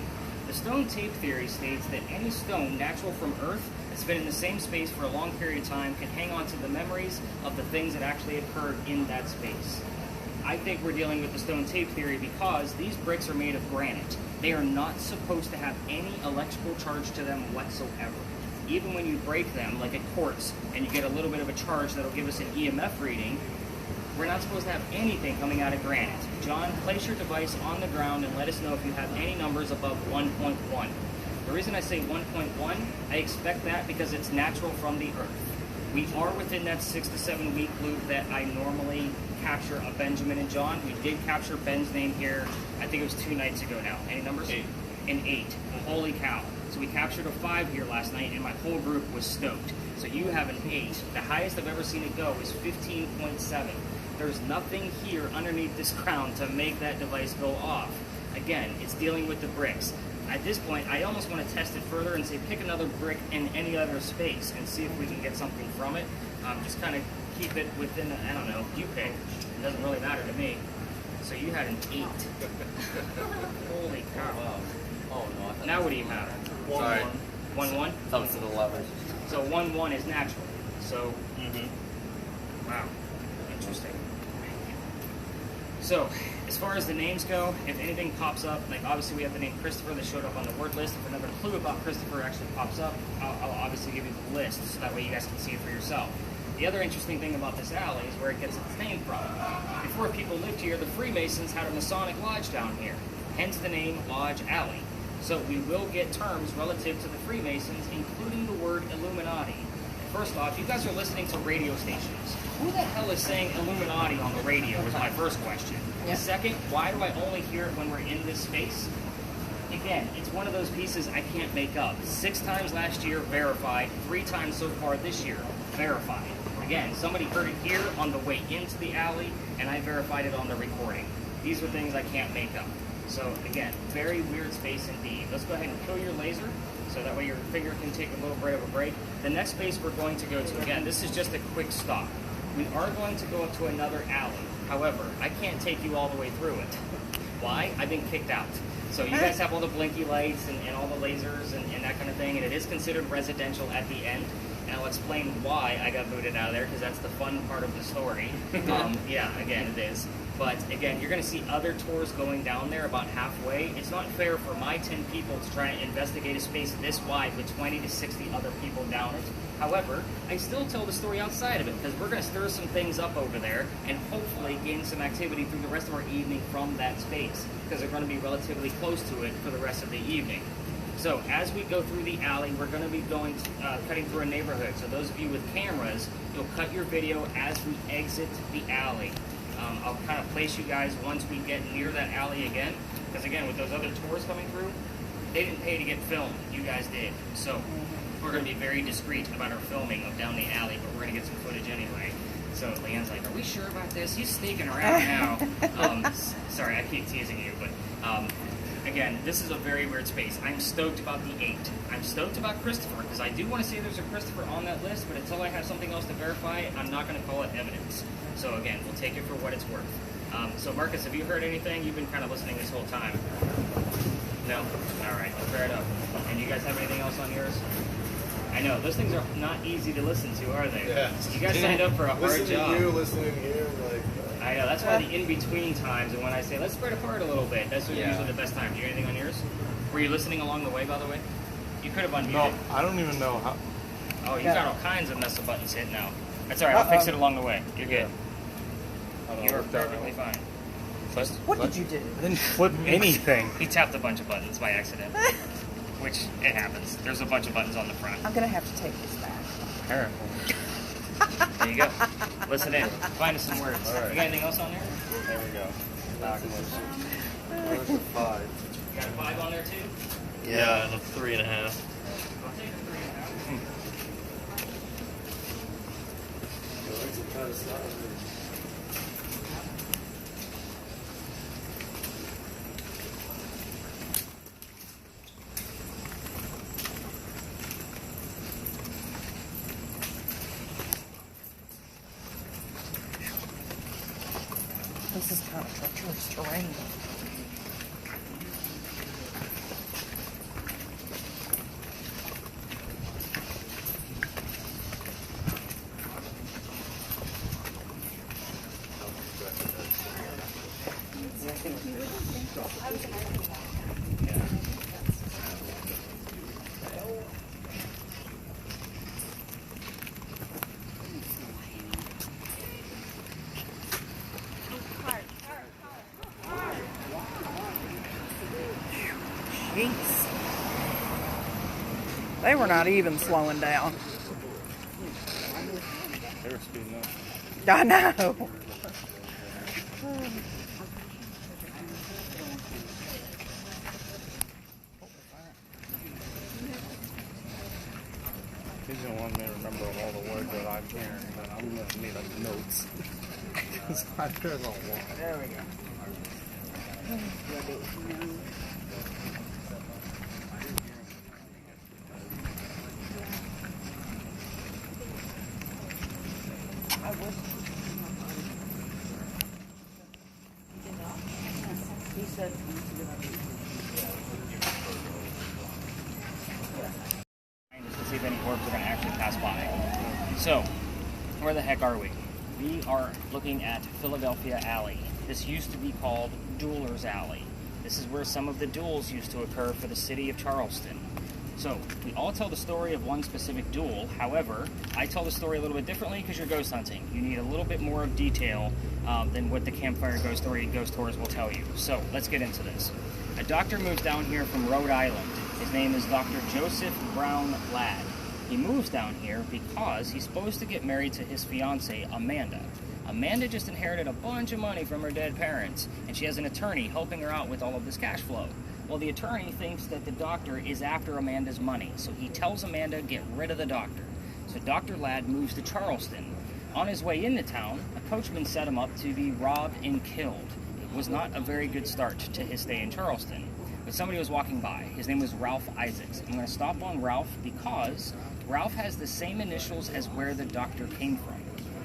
The stone tape theory states that any stone natural from Earth that's been in the same space for a long period of time can hang on to the memories of the things that actually occurred in that space. I think we're dealing with the stone tape theory because these bricks are made of granite. They are not supposed to have any electrical charge to them whatsoever. Even when you break them, like at quartz, and you get a little bit of a charge that'll give us an EMF reading, we're not supposed to have anything coming out of granite. John, place your device on the ground and let us know if you have any numbers above 1.1. The reason I say 1.1, I expect that because it's natural from the Earth. We are within that 6 to 7 week loop that I normally capture a Benjamin and John. We did capture Ben's name here, I think it was 2 nights ago now. Any numbers? 8. An 8. Holy cow. So we captured a 5 here last night, and my whole group was stoked. So you have an 8. The highest I've ever seen it go is 15.7. There's nothing here underneath this crown to make that device go off. Again, it's dealing with the bricks. At this point, I almost want to test it further and say pick another brick in any other space and see if we can get something from it. Just kind of keep it within, I don't know, you pick. It doesn't really matter to me. So you had an 8. Holy cow. Oh no, I thought Now what do you have? Sorry. 1-1? That was an 11. So 1-1 is natural. So, wow, interesting. So, as far as the names go, if anything pops up, like obviously we have the name Christopher that showed up on the word list. If another clue about Christopher actually pops up, I'll obviously give you the list so that way you guys can see it for yourself. The other interesting thing about this alley is where it gets its name from. Before people lived here, the Freemasons had a Masonic lodge down here, hence the name Lodge Alley. So we will get terms relative to the Freemasons, including the word Illuminati. First off, you guys are listening to radio stations. Who the hell is saying Illuminati on the radio is my first question. Yeah. Second, why do I only hear it when we're in this space? Again, it's one of those pieces I can't make up. 6 times last year, verified. 3 times so far this year, verified. Again, somebody heard it here on the way into the alley, and I verified it on the recording. These are things I can't make up. So again, very weird space indeed. Let's go ahead and kill your laser, so that way your finger can take a little bit of a break. The next space we're going to go to, again, this is just a quick stop. We are going to go up to another alley. However, I can't take you all the way through it. Why? I've been kicked out. So you guys have all the blinky lights and all the lasers and that kind of thing, and it is considered residential at the end. And I'll explain why I got booted out of there, because that's the fun part of the story. Yeah, again, it is. But again, you're going to see other tours going down there about halfway. It's not fair for my 10 people to try and investigate a space this wide with 20 to 60 other people down it. However, I still tell the story outside of it, because we're going to stir some things up over there and hopefully gain some activity through the rest of our evening from that space, because they're going to be relatively close to it for the rest of the evening. So as we go through the alley, we're going to be cutting through a neighborhood. So those of you with cameras, you'll cut your video as we exit the alley. I'll kind of place you guys once we get near that alley again, because again, with those other tours coming through, they didn't pay to get filmed. You guys did. So we're going to be very discreet about our filming of down the alley, but we're going to get some footage anyway. So Leanne's like, are we sure about this? He's sneaking around now. Sorry, I keep teasing you, but again, this is a very weird space. I'm stoked about the 8. I'm stoked about Christopher, because I do want to say there's a Christopher on that list, but until I have something else to verify, I'm not going to call it evidence. So again, we'll take it for what it's worth. So Marcus, have you heard anything? You've been kind of listening this whole time. No? All right, fair enough. And you guys have anything else on yours? I know, those things are not easy to listen to, are they? Yeah. You guys signed up for a hard job. Listening here, like... I know, that's why the in-between times, and when I say, let's spread apart a little bit, that's usually the best time. Do you have anything on yours? Were you listening along the way, by the way? You could have unmuted. No, I don't even know how. Oh, you got all kinds of mess of buttons hit now. That's all right, I'll fix it along the way. You're good. You're perfectly fine. What did you do? I didn't flip anything. He tapped a bunch of buttons by accident. which it happens. There's a bunch of buttons on the front. I'm gonna have to take this back. Apparently. There you go. Listen in. Find us some words. All right. You got anything else on there? There we go. Backwards. Where's the 5? You got a 5 on there too? Yeah, and a 3.5. I'll take a 3.5. This is kind of treacherous terrain. Jeez. They were not even slowing down. They were speeding up. I know. He's gonna want me to remember all the words that I'm hearing, but I'm gonna need like notes. Because there's a lot. There we go. He said, Just to see if any orbs are going to actually pass by. So, where the heck are we? We are looking at Philadelphia Alley. This used to be called Duelers Alley. This is where some of the duels used to occur for the city of Charleston. So, we all tell the story of one specific duel. However, I tell the story a little bit differently because you're ghost hunting. You need a little bit more of detail than what the campfire ghost story ghost tours will tell you. So, let's get into this. A doctor moves down here from Rhode Island. His name is Dr. Joseph Brown Ladd. He moves down here because he's supposed to get married to his fiancée, Amanda. Amanda just inherited a bunch of money from her dead parents, and she has an attorney helping her out with all of this cash flow. Well, the attorney thinks that the doctor is after Amanda's money, so he tells Amanda, get rid of the doctor. So Dr. Ladd moves to Charleston. On his way into town, a coachman set him up to be robbed and killed. It was not a very good start to his stay in Charleston, but somebody was walking by. His name was Ralph Isaacs. I'm going to stop on Ralph because Ralph has the same initials as where the doctor came from.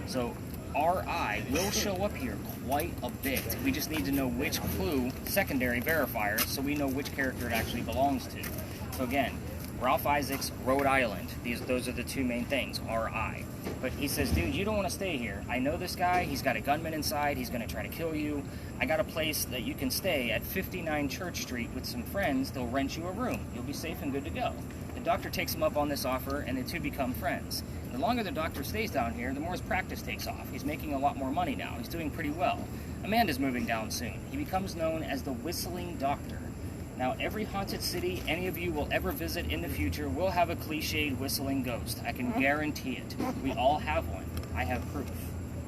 So RI will show up here quite a bit. We just need to know which clue, secondary verifier, so we know which character it actually belongs to. So again, Ralph Isaacs, Rhode Island. Those are the two main things, RI. But he says, dude, you don't want to stay here. I know this guy. He's got a gunman inside. He's going to try to kill you. I got a place that you can stay at 59 Church Street with some friends. They'll rent you a room. You'll be safe and good to go. The doctor takes him up on this offer, and the two become friends. The longer the doctor stays down here, the more his practice takes off. He's making a lot more money now. He's doing pretty well. Amanda's moving down soon. He becomes known as the Whistling Doctor. Now, every haunted city any of you will ever visit in the future will have a cliched whistling ghost. I can guarantee it. We all have one. I have proof.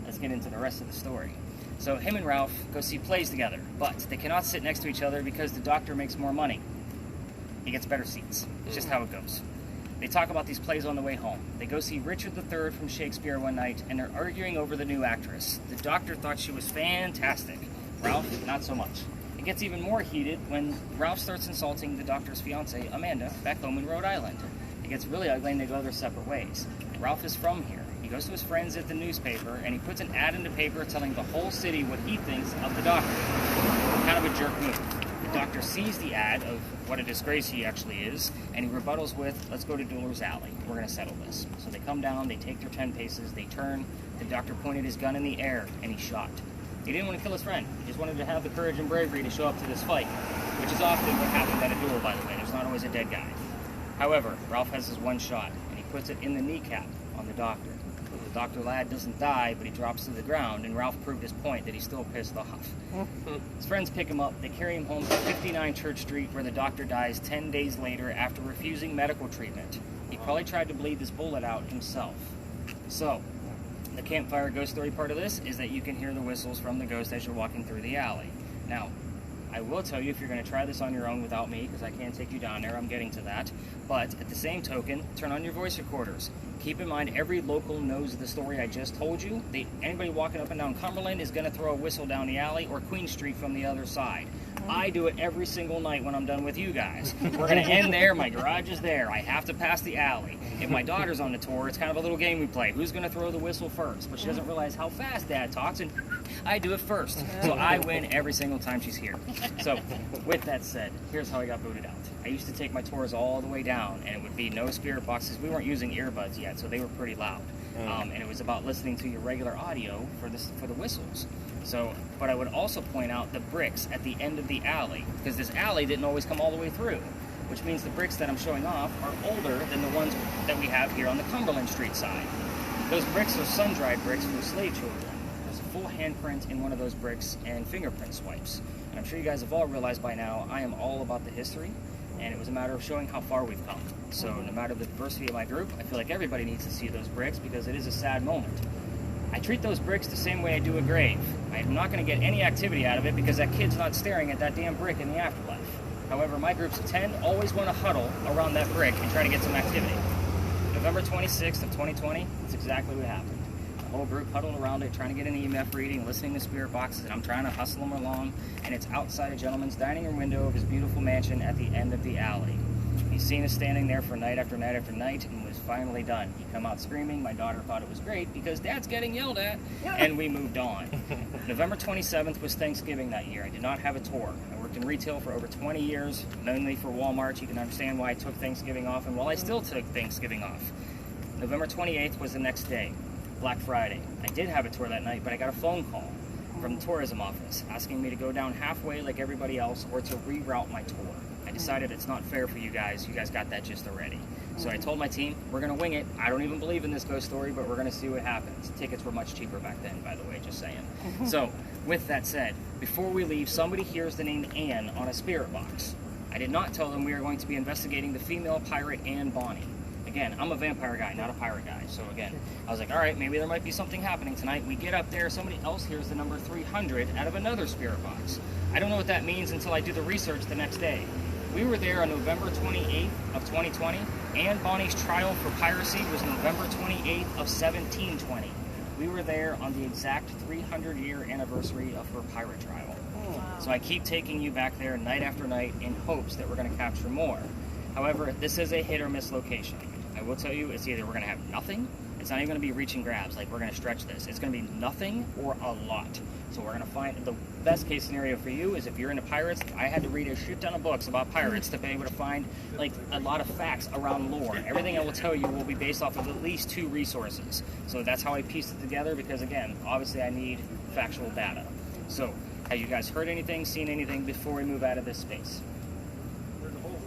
Let's get into the rest of the story. So him and Ralph go see plays together, but they cannot sit next to each other because the doctor makes more money. He gets better seats. It's just how it goes. They talk about these plays on the way home. They go see Richard III from Shakespeare one night, and they're arguing over the new actress. The doctor thought she was fantastic. Ralph, not so much. It gets even more heated when Ralph starts insulting the doctor's fiancée, Amanda, back home in Rhode Island. It gets really ugly and they go their separate ways. Ralph is from here. He goes to his friends at the newspaper and he puts an ad in the paper telling the whole city what he thinks of the doctor. Kind of a jerk move. The doctor sees the ad of what a disgrace he actually is, and he rebuttals with, let's go to Duelers Alley. We're going to settle this. So they come down, they take their 10 paces, they turn. The doctor pointed his gun in the air and he shot. He didn't want to kill his friend. He just wanted to have the courage and bravery to show up to this fight, which is often what happens at a duel, by the way. There's not always a dead guy. However, Ralph has his one shot, and he puts it in the kneecap on the doctor. Dr. Ladd doesn't die, but he drops to the ground, and Ralph proved his point that he's still pissed off. His friends pick him up. They carry him home to 59 Church Street, where the doctor dies 10 days later after refusing medical treatment. He probably tried to bleed this bullet out himself. So, the campfire ghost story part of this is that you can hear the whistles from the ghost as you're walking through the alley. Now, I will tell you if you're going to try this on your own without me, because I can't take you down there, I'm getting to that. But at the same token, turn on your voice recorders. Keep in mind, every local knows the story I just told you. Anybody walking up and down Cumberland is going to throw a whistle down the alley or Queen Street from the other side. I do it every single night when I'm done with you guys. We're going to end there. My garage is there. I have to pass the alley. If my daughter's on the tour, it's kind of a little game we play. Who's going to throw the whistle first? But she doesn't realize how fast Dad talks, and I do it first. So I win every single time she's here. So with that said, here's how I got booted out. I used to take my tours all the way down, and it would be no spirit boxes. We weren't using earbuds yet, so they were pretty loud. And it was about listening to your regular audio for the whistles. So, but I would also point out the bricks at the end of the alley, because this alley didn't always come all the way through, which means the bricks that I'm showing off are older than the ones that we have here on the Cumberland Street side. Those bricks are sun-dried bricks from slave children. There's a full handprint in one of those bricks and fingerprint swipes. And I'm sure you guys have all realized by now, I am all about the history, and it was a matter of showing how far we've come. So no matter the diversity of my group, I feel like everybody needs to see those bricks because it is a sad moment. I treat those bricks the same way I do a grave. I'm not going to get any activity out of it because that kid's not staring at that damn brick in the afterlife. However, my groups of 10 always want to huddle around that brick and try to get some activity. November 26th of 2020, that's exactly what happened. The whole group huddled around it, trying to get an EMF reading, listening to spirit boxes, and I'm trying to hustle them along, and it's outside a gentleman's dining room window of his beautiful mansion at the end of the alley. He's seen us standing there for night after night after night and was finally done. He come out screaming. My daughter thought it was great because Dad's getting yelled at, and we moved on. November 27th was Thanksgiving that year. I did not have a tour. I worked in retail for over 20 years, mainly for Walmart. You can understand why I took Thanksgiving off, and while I still took Thanksgiving off. November 28th was the next day, Black Friday. I did have a tour that night, but I got a phone call from the tourism office asking me to go down halfway like everybody else or to reroute my tour. I decided it's not fair for you guys. You guys got that gist already. So I told my team, we're going to wing it. I don't even believe in this ghost story, but we're going to see what happens. Tickets were much cheaper back then, by the way, just saying. So with that said, before we leave, somebody hears the name Anne on a spirit box. I did not tell them we are going to be investigating the female pirate Anne Bonny. Again, I'm a vampire guy, not a pirate guy. So again, I was like, all right, maybe there might be something happening tonight. We get up there, somebody else hears the number 300 out of another spirit box. I don't know what that means until I do the research the next day. We were there on November 28th of 2020. Anne Bonny's trial for piracy was November 28th of 1720. We were there on the exact 300-year anniversary of her pirate trial. So I keep taking you back there night after night in hopes that we're going to capture more. However, this is a hit or miss location. I will tell you, it's either we're going to have nothing, it's not even going to be reach and grabs, like we're going to stretch this. It's going to be nothing or a lot. So we're going to find, the best case scenario for you is if you're into pirates, I had to read a shit ton of books about pirates to be able to find like a lot of facts around lore. Everything I will tell you will be based off of at least 2 resources. So that's how I pieced it together because again, obviously I need factual data. So have you guys heard anything, seen anything before we move out of this space?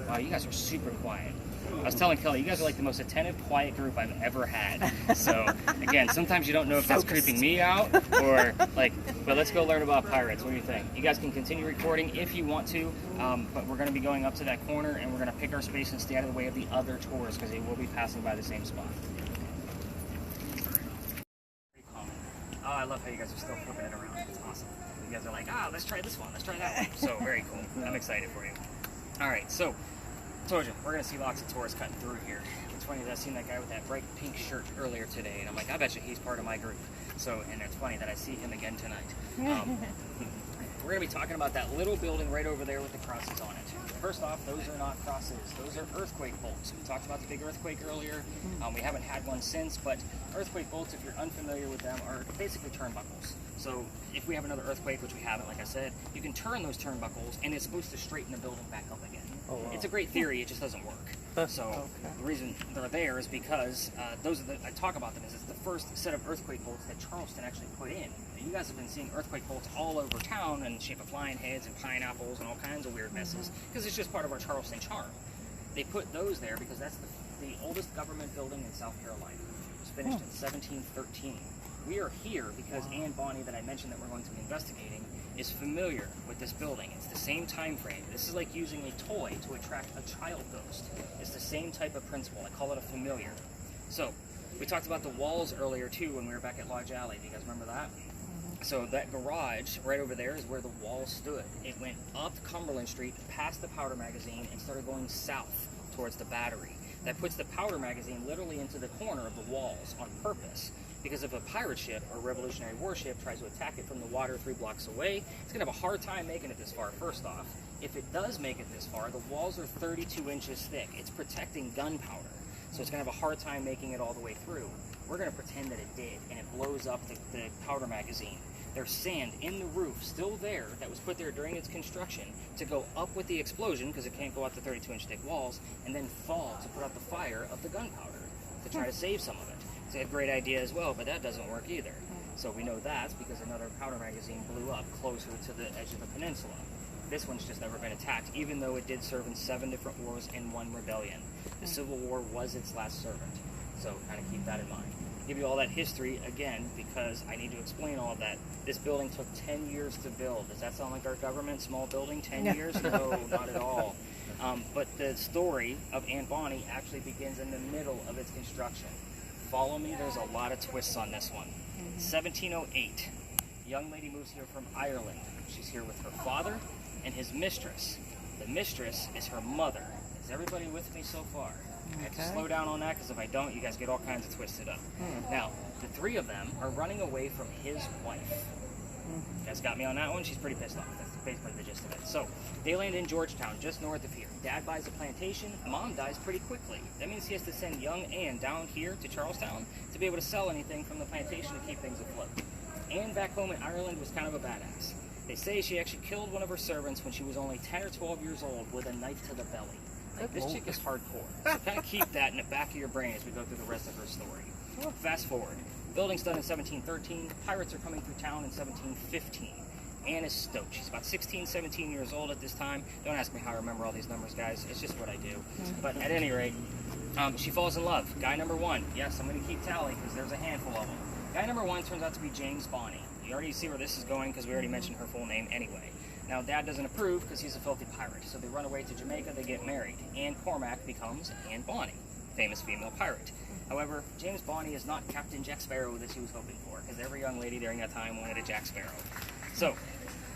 Wow, you guys are super quiet. I was telling Kelly, you guys are like the most attentive, quiet group I've ever had. So, again, sometimes you don't know if that's creeping me out or like, but let's go learn about pirates. What do you think? You guys can continue recording if you want to, but we're going to be going up to that corner and we're going to pick our space and stay out of the way of the other tours because they will be passing by the same spot. Oh, I love how you guys are still flipping it around. It's awesome. You guys are like, let's try this one, let's try that one. So, very cool. I'm excited for you. All right, so told you, we're going to see lots of tourists cutting through here. It's funny that I seen that guy with that bright pink shirt earlier today, and I'm like, I bet you he's part of my group. So, and it's funny that I see him again tonight. We're going to be talking about that little building right over there with the crosses on it. First off, those are not crosses. Those are earthquake bolts. We talked about the big earthquake earlier. We haven't had one since, but earthquake bolts, if you're unfamiliar with them, are basically turnbuckles. So if we have another earthquake, which we haven't, like I said, you can turn those turnbuckles, and it's supposed to straighten the building back up again. Oh, wow. It's a great theory, it just doesn't work. So the reason they're there is because those are I talk about them as it's the first set of earthquake bolts that Charleston actually put in. You guys have been seeing earthquake bolts all over town in the shape of lion heads and pineapples and all kinds of weird messes because it's just part of our Charleston charm. They put those there because that's the oldest government building in South Carolina. It was finished in 1713. We are here because Anne Bonny, that I mentioned that we're going to be investigating, is familiar with this building. It's the same time frame. This is like using a toy to attract a child ghost. It's the same type of principle. I call it a familiar. So, we talked about the walls earlier too when we were back at Lodge Alley. Do you guys remember that? So that garage right over there is where the wall stood. It went up Cumberland Street, past the powder magazine, and started going south towards the battery. That puts the powder magazine literally into the corner of the walls on purpose. Because if a pirate ship or Revolutionary warship tries to attack it from the water 3 blocks away, it's going to have a hard time making it this far, first off. If it does make it this far, the walls are 32 inches thick. It's protecting gunpowder. So it's going to have a hard time making it all the way through. We're going to pretend that it did, and it blows up the powder magazine. There's sand in the roof still there that was put there during its construction to go up with the explosion, because it can't go out the 32-inch thick walls, and then fall to put out the fire of the gunpowder to try to save some of it. It's a great idea as well, but that doesn't work either. So we know that's because another powder magazine blew up closer to the edge of the peninsula. This one's just never been attacked, even though it did serve in 7 different wars and 1 rebellion. The Civil War was its last servant. So kind of keep that in mind. Give you all that history again because I need to explain all of that. This building took 10 years to build. Does that sound like our government? Small building, 10 years? No, not at all. But the story of Anne Bonny actually begins in the middle of its construction. Follow me, there's a lot of twists on this one. 1708, young lady moves here from Ireland. She's here with her father and his mistress. The mistress is her mother. Is everybody with me so far? I have to slow down on that because if I don't, you guys get all kinds of twisted up. Now, the 3 of them are running away from his wife. You guys got me on that one? She's pretty pissed off. That's basically the gist of it. So, they land in Georgetown, just north of here. Dad buys a plantation. Mom dies pretty quickly. That means he has to send young Anne down here to Charlestown to be able to sell anything from the plantation to keep things afloat. Anne back home in Ireland was kind of a badass. They say she actually killed one of her servants when she was only 10 or 12 years old with a knife to the belly. Like, this chick is hardcore. So kind of keep that in the back of your brain as we go through the rest of her story. Fast forward. Building's done in 1713. Pirates are coming through town in 1715. Anne is stoked. She's about 16, 17 years old at this time. Don't ask me how I remember all these numbers, guys. It's just what I do. But at any rate, she falls in love. Guy number 1. Yes, I'm going to keep tally because there's a handful of them. Guy number 1 turns out to be James Bonny. You already see where this is going because we already mentioned her full name anyway. Now, Dad doesn't approve because he's a filthy pirate. So they run away to Jamaica. They get married. Anne Cormac becomes Anne Bonny, famous female pirate. However, James Bonny is not Captain Jack Sparrow that she was hoping for because every young lady during that time wanted a Jack Sparrow. So,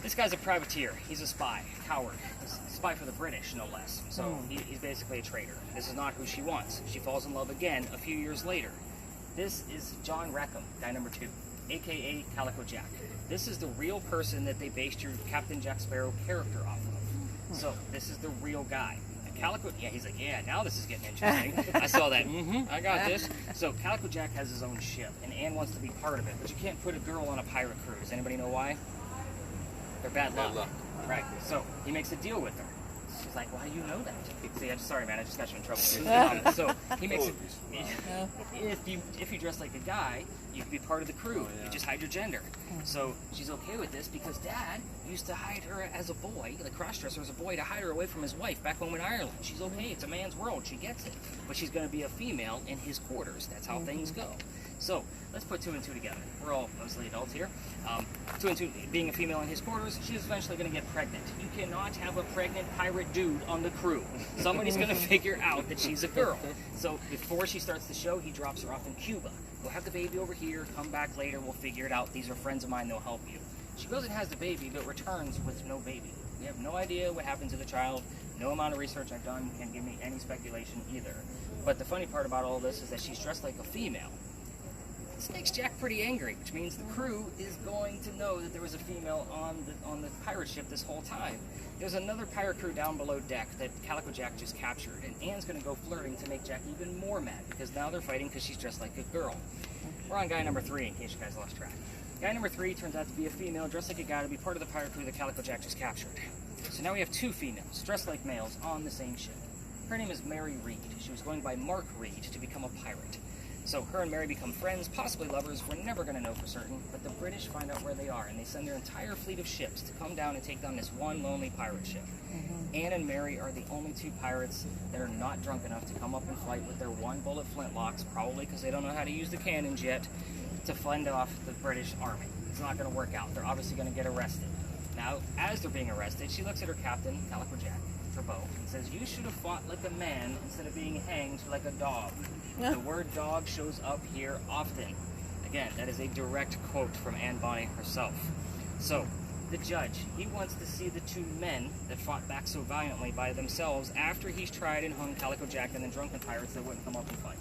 this guy's a privateer. He's a spy, coward. He's a spy for the British, no less. So he's basically a traitor. This is not who she wants. She falls in love again a few years later. This is John Rackham, guy number 2, a.k.a. Calico Jack. This is the real person that they based your Captain Jack Sparrow character off of. So this is the real guy. Calico, yeah, he's like, yeah, now this is getting interesting. I saw that. I got this. So Calico Jack has his own ship, and Anne wants to be part of it, but you can't put a girl on a pirate crew. Does anybody know why? They're bad luck. Right. So he makes a deal with her. She's like, why do you know that? See, I'm sorry, man. I just got you in trouble. So he makes it. If you dress like a guy, you can be part of the crew. You just hide your gender. So she's okay with this because Dad used to hide her as a boy, the cross-dresser as a boy, to hide her away from his wife back home in Ireland. She's okay. It's a man's world. She gets it. But she's going to be a female in his quarters. That's how things go. So let's put 2 and 2 together. We're all mostly adults here. 2 and 2, being a female in his quarters, she's eventually going to get pregnant. You cannot have a pregnant pirate dude on the crew. Somebody's going to figure out that she's a girl. So before she starts the show, he drops her off in Cuba. Go have the baby over here. Come back later. We'll figure it out. These are friends of mine. They'll help you. She goes and has the baby, but returns with no baby. We have no idea what happened to the child. No amount of research I've done can give me any speculation either. But the funny part about all this is that she's dressed like a female. This makes Jack pretty angry, which means the crew is going to know that there was a female on the pirate ship this whole time. There's another pirate crew down below deck that Calico Jack just captured, and Anne's going to go flirting to make Jack even more mad, because now they're fighting because she's dressed like a girl. We're on guy number 3, in case you guys lost track. Guy number 3 turns out to be a female dressed like a guy to be part of the pirate crew that Calico Jack just captured. So now we have 2 females, dressed like males, on the same ship. Her name is Mary Reed. She was going by Mark Reed to become a pirate. So her and Mary become friends, possibly lovers. We're never going to know for certain, but the British find out where they are, and they send their entire fleet of ships to come down and take down this one lonely pirate ship. Anne and Mary are the only two pirates that are not drunk enough to come up and fight with their one-bullet flintlocks, probably because they don't know how to use the cannons yet, to fend off the British Army. It's not going to work out. They're obviously going to get arrested. Now, as they're being arrested, she looks at her captain, Calico Jack, Trabeau, and says, "You should have fought like a man instead of being hanged like a dog." Yeah. The word dog shows up here often. Again, that is a direct quote from Anne Bonny herself. So, the judge, he wants to see the two men that fought back so valiantly by themselves after he's tried and hung Calico Jack and the drunken pirates that wouldn't come up and fight.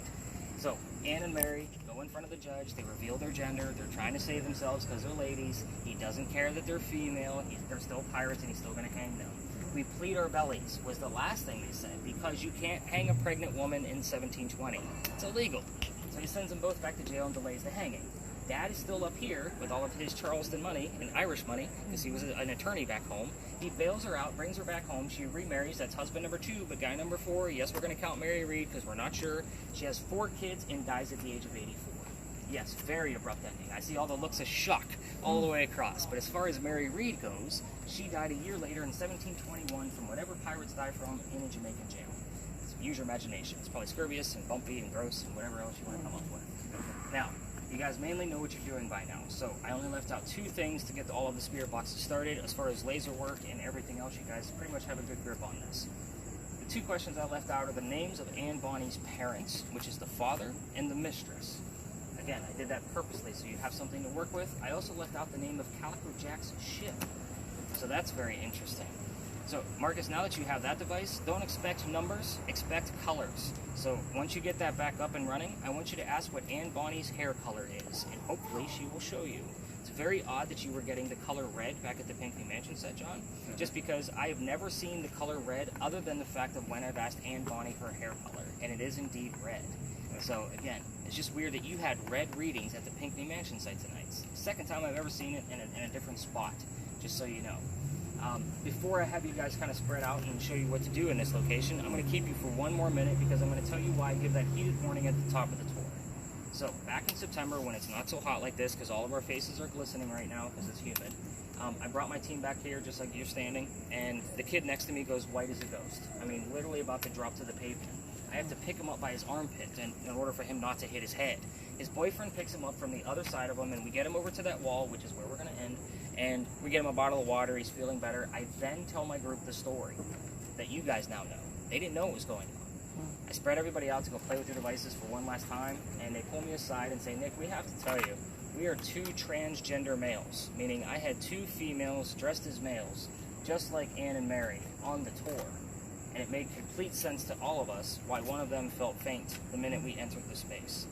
So, Anne and Mary go in front of the judge, they reveal their gender, they're trying to save themselves because they're ladies, he doesn't care that they're female, they're still pirates and he's still going to hang them. "We plead our bellies," was the last thing they said, because you can't hang a pregnant woman in 1720. It's illegal. So he sends them both back to jail and delays the hanging. Dad is still up here with all of his Charleston money and Irish money, because he was an attorney back home. He bails her out, brings her back home. She remarries. That's husband number 2, but guy number 4, yes, we're going to count Mary Read because we're not sure. She has 4 kids and dies at the age of 84. Yes, very abrupt ending. I see all the looks of shock all the way across. But as far as Mary Read goes, she died a year later in 1721 from whatever pirates die from in a Jamaican jail. So use your imagination. It's probably scurvious and bumpy and gross and whatever else you want to come up with. Now, you guys mainly know what you're doing by now, so I only left out 2 things to get all of the spirit boxes started. As far as laser work and everything else, you guys pretty much have a good grip on this. The 2 questions I left out are the names of Anne Bonny's parents, which is the father and the mistress. Again, I did that purposely so you have something to work with. I also left out the name of Calico Jack's ship, so that's very interesting. So, Marcus, now that you have that device, don't expect numbers, expect colors. So, once you get that back up and running, I want you to ask what Anne Bonny's hair color is, and hopefully she will show you. It's very odd that you were getting the color red back at the Pinckney Mansion set, John, just because I have never seen the color red other than the fact of when I've asked Anne Bonny her hair color, and it is indeed red. So, again, it's just weird that you had red readings at the Pinckney Mansion site tonight. It's the second time I've ever seen it in a different spot, just so you know. Before I have you guys kind of spread out and show you what to do in this location, I'm going to keep you for one more minute because I'm going to tell you why I give that heated warning at the top of the tour. So, back in September when it's not so hot like this, because all of our faces are glistening right now because it's humid, I brought my team back here just like you're standing, and the kid next to me goes white as a ghost. I mean, literally about to drop to the pavement. I have to pick him up by his armpit in order for him not to hit his head. His boyfriend picks him up from the other side of him, and we get him over to that wall, which is where we're going to end, and we get him a bottle of water. He's feeling better. I then tell my group the story that you guys now know. They didn't know what was going on. I spread everybody out to go play with their devices for one last time, and they pull me aside and say, "Nick, we have to tell you, we are 2 transgender males," meaning I had 2 females dressed as males, just like Anne and Mary, on the tour. And it made complete sense to all of us why one of them felt faint the minute we entered the space.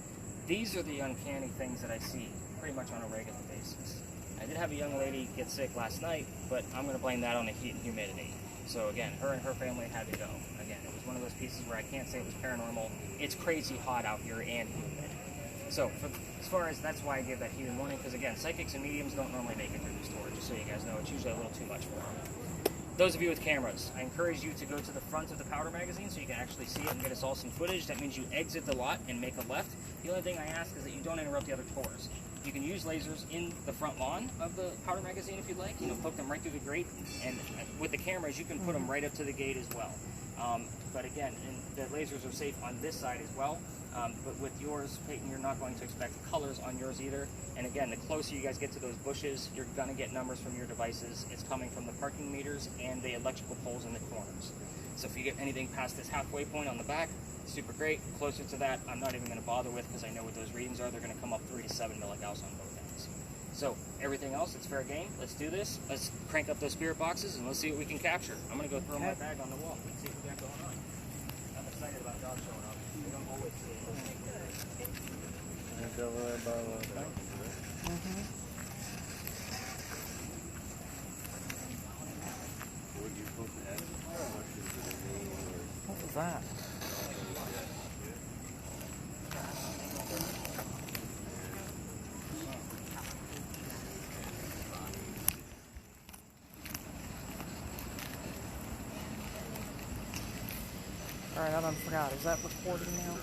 These are the uncanny things that I see pretty much on a regular basis. I did have a young lady get sick last night, but I'm going to blame that on the heat and humidity. So again, her and her family had to go. Again, it was one of those pieces where I can't say it was paranormal. It's crazy hot out here and humid. So as far as that's why I give that heated warning, because again, psychics and mediums don't normally make it through the store, just so you guys know. It's usually a little too much for them. Those of you with cameras, I encourage you to go to the front of the powder magazine so you can actually see it and get us all some footage. That means you exit the lot and make a left. The only thing I ask is that you don't interrupt the other tours. You can use lasers in the front lawn of the powder magazine if you'd like. You know, poke them right through the grate, and with the cameras, you can put them right up to the gate as well. But again, the lasers are safe on this side as well. But with yours, Peyton, you're not going to expect colors on yours either. And again, the closer you guys get to those bushes, you're going to get numbers from your devices. It's coming from the parking meters and the electrical poles in the corners. So if you get anything past this halfway point on the back, super great. Closer to that, I'm not even going to bother with because I know what those readings are. They're going to come up 3 to 7 milligauss on both ends. So everything else, it's fair game. Let's do this. Let's crank up those spirit boxes and let's see what we can capture. I'm going to go throw my bag on the wall and see what we got going on. I'm excited about dogs showing up. We don't always see it. What was that? Alright, I done forgot. Is that recording now?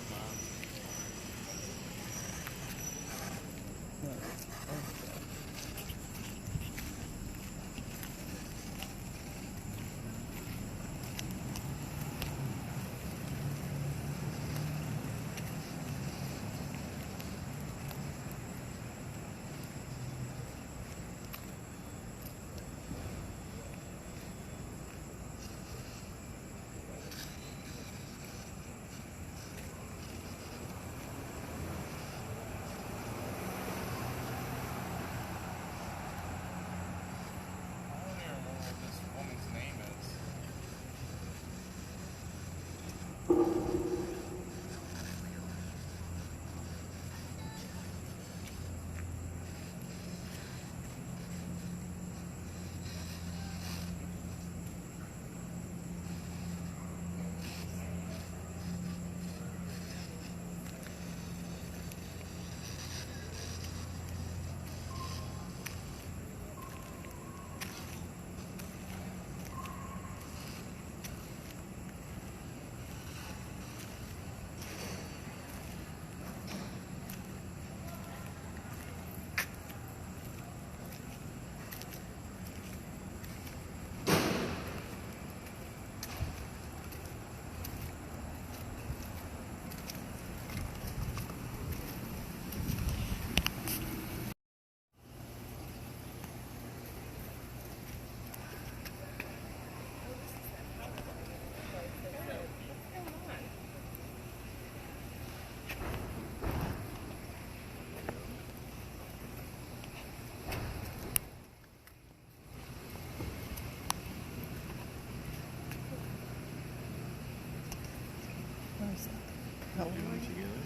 Doing it together.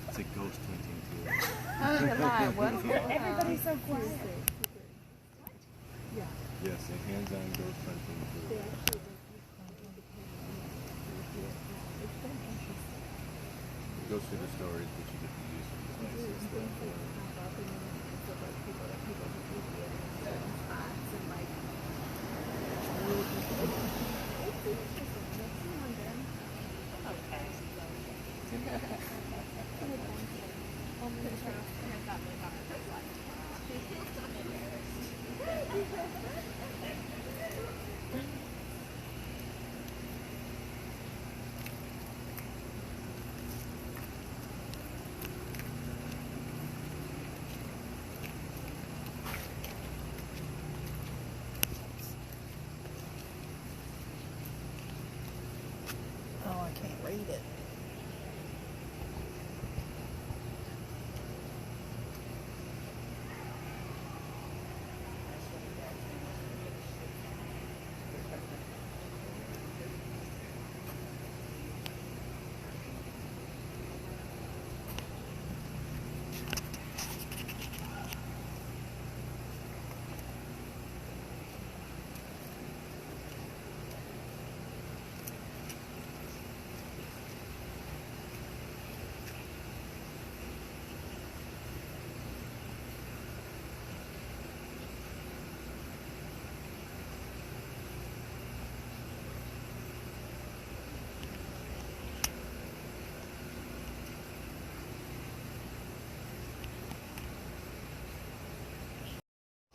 It's a ghost hunting tour. Everybody's so quiet. Yes, a hands-on ghost hunting tour. It goes through the stories, but you get to use some devices and stuff. Oh, I can't read it.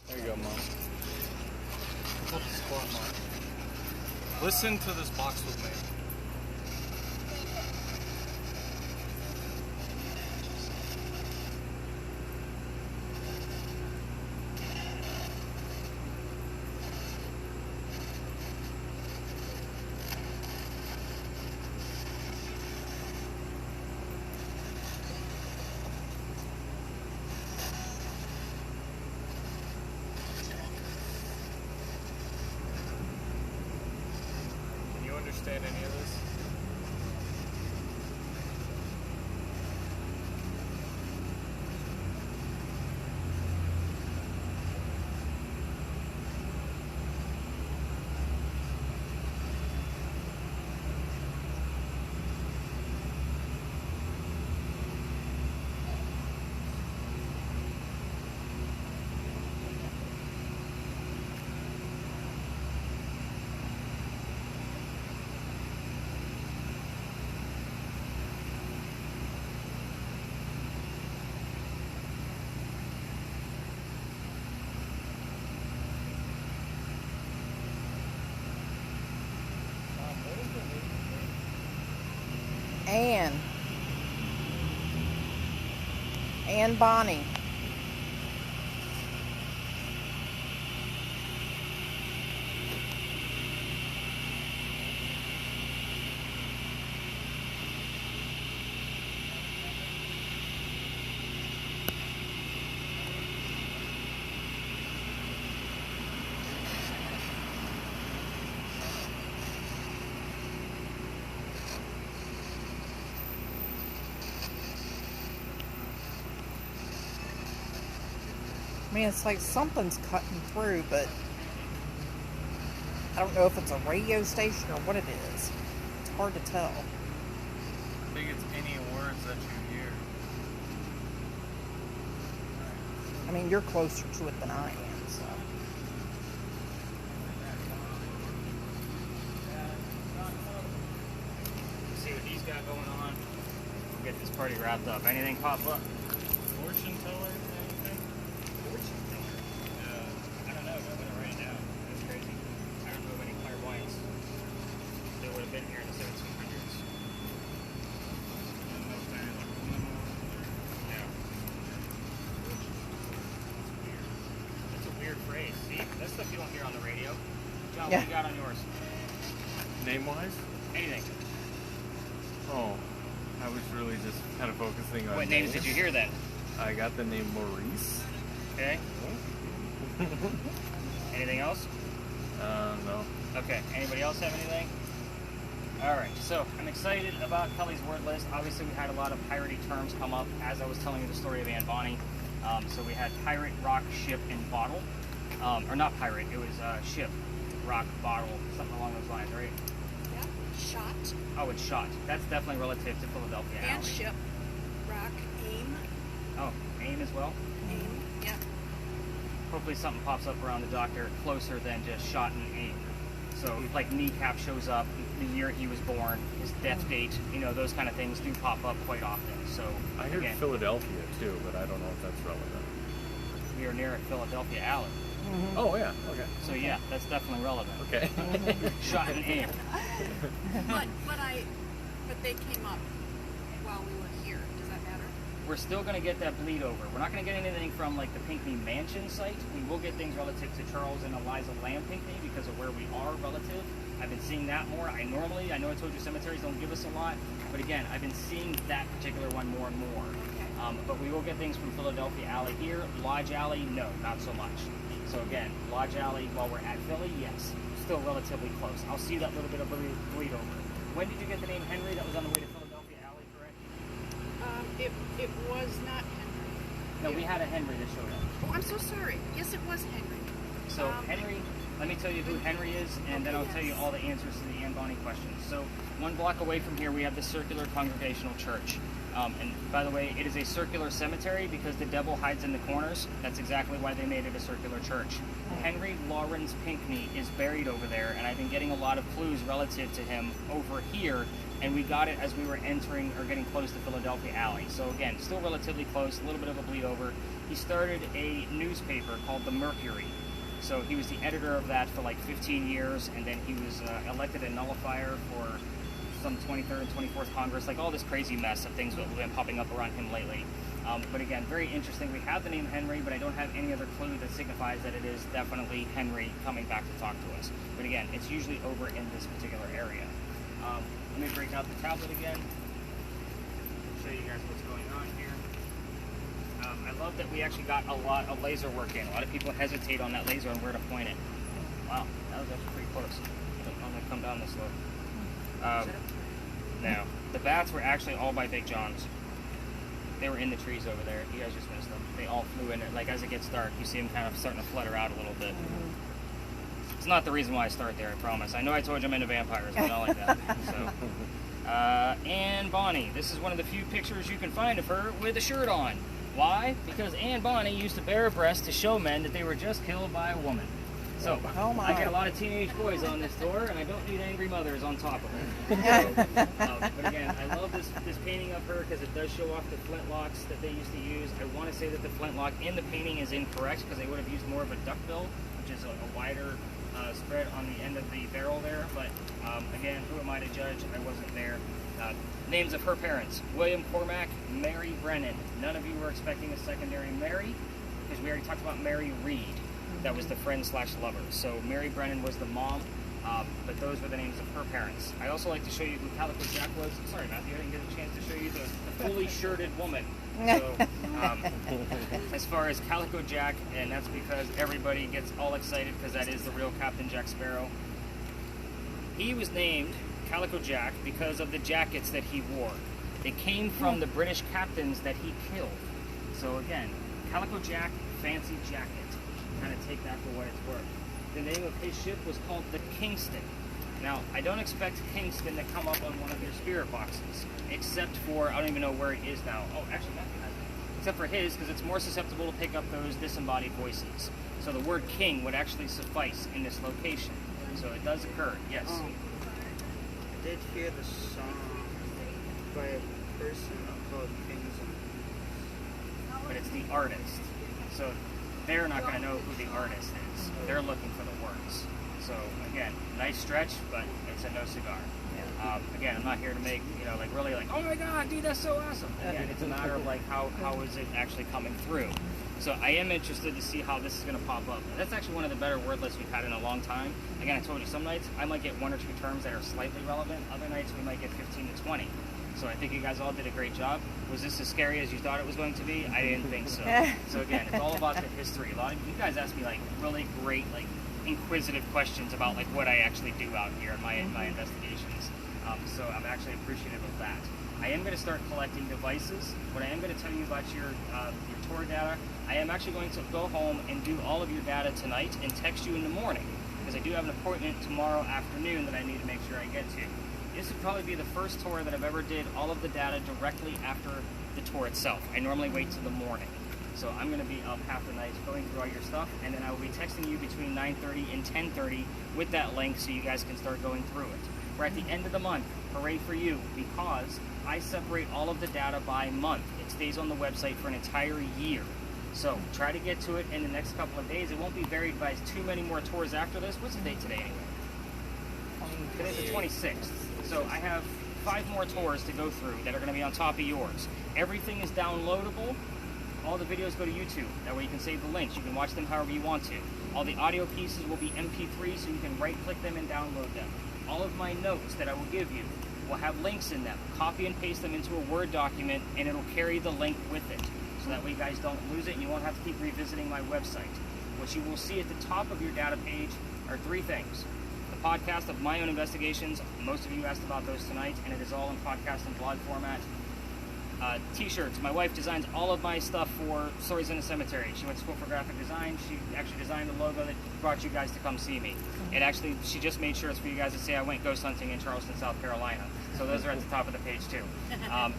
There you go, Mom. Put the squat mark. Listen to this box with me. Can you understand any of this? And Bonnie. I mean, it's like something's cutting through, but I don't know if it's a radio station or what it is. It's hard to tell. I think it's any words that you hear. I mean, you're closer to it than I am, so. See what he's got going on. We'll get this party wrapped up. Anything pop up? Fortune teller, anything? Fortune teller? I don't know. I'm going to write it down. That's crazy. I don't know of any clairvoyants that would have been here in the 1700s. Yeah. That's a weird phrase. See, that's stuff you don't hear on the radio. John, Yeah. what you got on yours? Name-wise? Anything. Oh, I was really just kind of focusing on What names did you hear then? I got the name Maurice. Okay. Anything else? No. Okay, anybody else have anything? Alright, so I'm excited about Kelly's word list. Obviously we had a lot of piratey terms come up as I was telling you the story of Anne Bonny. So we had pirate, rock, ship, and bottle. Or not pirate, it was ship, rock, bottle, something along those lines, right? Yeah. Shot Oh, it's shot. That's definitely relative to Philadelphia and Alley. ship. Rock, aim, Oh, aim as well? aim. Yeah. Hopefully something pops up around the doctor closer than just shot and aim. So like kneecap shows up, the year he was born, his death date, you know, those kind of things do pop up quite often. So I heard again, Philadelphia too, but I don't know if that's relevant. we are near Philadelphia Alley. Oh yeah, okay. So yeah, that's definitely relevant. Okay. Shot and aim. But they came up while we were here. Does that matter? We're still going to get that bleed over. We're not going to get anything from like the Pinckney Mansion site. We will get things relative to Charles and Eliza Lamb Pinckney because of where we are relative. I've been seeing that more. I know I told you cemeteries don't give us a lot, but again, I've been seeing that particular one more and more. Okay. But we will get things from Philadelphia Alley here. Lodge Alley, no, not so much. So again, Lodge Alley, while we're at Philly, yes, still relatively close. I'll see that little bit of bleed over. When did you get the name Henry? That was on the way to Philadelphia Alley, correct? It was not Henry. No, we had a Henry that showed up. Oh, I'm so sorry. Yes, it was Henry. So Henry, let me tell you who Henry is, and then I'll tell you yes. all the answers to the Anne Bonny questions. So 1 block away from here, we have the Circular Congregational Church. And by the way, it is a circular cemetery because the devil hides in the corners. That's exactly why they made it a circular church. Henry Lawrence Pinckney is buried over there, and I've been getting a lot of clues relative to him over here, and we got it as we were entering or getting close to Philadelphia Alley. So again, still relatively close, a little bit of a bleed over. He started a newspaper called the Mercury. So he was the editor of that for like 15 years, and then he was elected a nullifier for some 23rd and 24th Congress, like all this crazy mess of things that have been popping up around him lately. But again, very interesting. We have the name Henry, but I don't have any other clue that signifies that it is definitely Henry coming back to talk to us. But again, it's usually over in this particular area. Let me break out the tablet again. Show you guys what's going on here. I love that we actually got a lot of laser work in. A lot of people hesitate on that laser and where to point it. Wow, that was actually pretty close. I'm going to come down this slope. No, the bats were actually all by Big John's. They were in the trees over there. You guys just missed them. They all flew in it. Like as it gets dark, you see them kind of starting to flutter out a little bit. It's not the reason why I start there, I promise. I know I told you I'm into vampires, but not like that. So, Anne Bonny. This is one of the few pictures you can find of her with a shirt on. Why? Because Anne Bonny used to bare her breasts to show men that they were just killed by a woman. So, Oh my. I get a lot of teenage boys on this tour, and I don't need angry mothers on top of it. So, but again, I love this painting of her because it does show off the flintlocks that they used to use. I want to say that the flintlock in the painting is incorrect because they would have used more of a duckbill, which is a wider spread on the end of the barrel there. But again, who am I to judge? I wasn't there. Names of her parents: William Cormack, Mary Brennan. None of you were expecting a secondary Mary because we already talked about Mary Reed. That was the friend/lover. So Mary Brennan was the mom, but those were the names of her parents. I also like to show you who Calico Jack was. Sorry, Matthew, I didn't get a chance to show you the fully shirted woman. So, as far as Calico Jack, and that's because everybody gets all excited because that is the real Captain Jack Sparrow. He was named Calico Jack because of the jackets that he wore. They came from the British captains that he killed. So again, Calico Jack, fancy jacket. Kind of take that for what it's worth. The name of his ship was called the Kingston. Now, I don't expect Kingston to come up on one of your spirit boxes, except for, I don't even know where it is now. Oh, actually, Matthew has it. Except for his, because it's more susceptible to pick up those disembodied voices. So the word king would actually suffice in this location. So it does occur, yes. I did hear the song by a person called Kings But it's the artist. So they're not going to know who the artist is. They're looking for the words. So again, nice stretch, but it's a no cigar. Again, I'm not here to make, like really like, oh my God, dude, that's so awesome. Again, it's a matter of like, how is it actually coming through? So I am interested to see how this is going to pop up. That's actually one of the better word lists we've had in a long time. Again, I told you, some nights I might get 1 or 2 terms that are slightly relevant. Other nights we might get 15 to 20. So I think you guys all did a great job. Was this as scary as you thought it was going to be? I didn't think so. So again, it's all about the history. A lot of you guys asked me like really great, like inquisitive questions about like what I actually do out here in my investigations. So I'm actually appreciative of that. I am going to start collecting devices. What I am going to tell you about your tour data, I am actually going to go home and do all of your data tonight and text you in the morning, because I do have an appointment tomorrow afternoon that I need to make sure I get to. This would probably be the first tour that I've ever did all of the data directly after the tour itself. I normally wait till the morning. So I'm going to be up half the night going through all your stuff, and then I will be texting you between 9:30 and 10:30 with that link so you guys can start going through it. We're at the end of the month. Hooray for you, because I separate all of the data by month. It stays on the website for an entire year. So try to get to it in the next couple of days. It won't be varied by too many more tours after this. What's the date today anyway? Today's the 26th. So I have 5 more tours to go through that are going to be on top of yours. Everything is downloadable. All the videos go to YouTube. That way you can save the links. You can watch them however you want to. All the audio pieces will be MP3, so you can right-click them and download them. All of my notes that I will give you will have links in them. Copy and paste them into a Word document, and it'll carry the link with it. So that way you guys don't lose it, and you won't have to keep revisiting my website. What you will see at the top of your data page are 3 things. The podcast of my own investigations. Most of you asked about those tonight, and it is all in podcast and blog format. T-shirts. My wife designs all of my stuff for Stories in a Cemetery. She went to school for graphic design. She actually designed the logo that brought you guys to come see me. It actually, she just made shirts for you guys to say I went ghost hunting in Charleston, South Carolina. So those are at the top of the page too.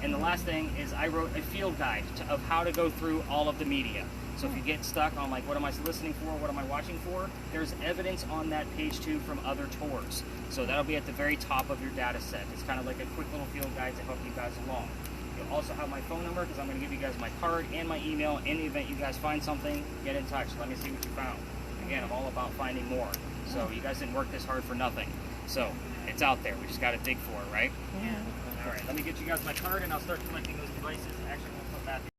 And the last thing is I wrote a field guide of how to go through all of the media. So if you get stuck on like, what am I listening for, what am I watching for, there's evidence on that page too from other tours. So that'll be at the very top of your data set. It's kind of like a quick little field guide to help you guys along. You'll also have my phone number, because I'm going to give you guys my card and my email. In the event you guys find something, get in touch. Let me see what you found. Again, I'm all about finding more. So you guys didn't work this hard for nothing. So it's out there. We just got to dig for it, right? Yeah. All right, let me get you guys my card, and I'll start collecting those devices. Actually, we'll put that